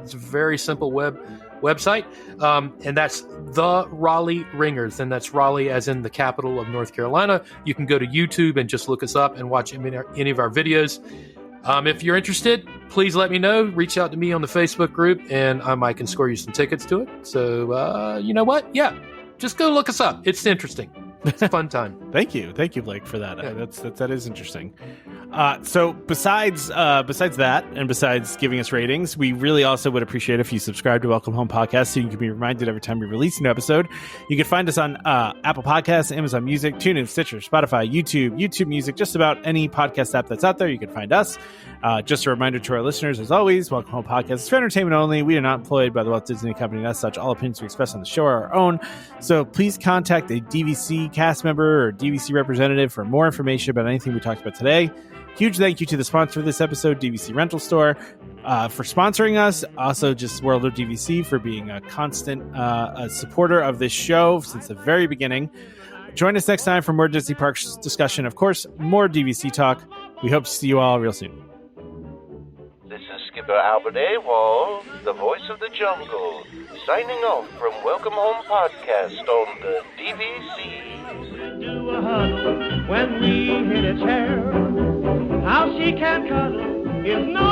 S3: It's a very simple website, and that's the Raleigh Ringers, and that's Raleigh as in the capital of North Carolina. You can go to YouTube and just look us up and watch any of our videos. If you're interested, please let me know. Reach out to me on the Facebook group, and I can score you some tickets to it. So, you know what? Yeah, just go look us up. It's interesting. It's a fun time.
S2: Thank you, Blake, for that. Yeah. That is interesting. So besides that, and besides giving us ratings, we really also would appreciate if you subscribe to Welcome Home Podcast, so you can be reminded every time we release a new episode. You can find us on Apple Podcasts, Amazon Music, TuneIn, Stitcher, Spotify, YouTube Music, just about any podcast app that's out there. You can find us. Just a reminder to our listeners, as always, Welcome Home Podcast is for entertainment only. We are not employed by the Walt Disney Company, and as such, all opinions we express on the show are our own. So please contact a DVC cast member or DVC representative for more information about anything we talked about today. Huge thank you to the sponsor of this episode, DVC Rental Store, for sponsoring us. Also, just World of DVC for being a constant supporter of this show since the very beginning. Join us next time for more Disney Parks discussion. Of course, more DVC talk. We hope to see you all real soon.
S1: This is Skipper Albert Awol, the voice of the jungle, signing off from Welcome Home Podcast on the DVC.
S6: Do a huddle when we hit a chair. How she can cuddle is no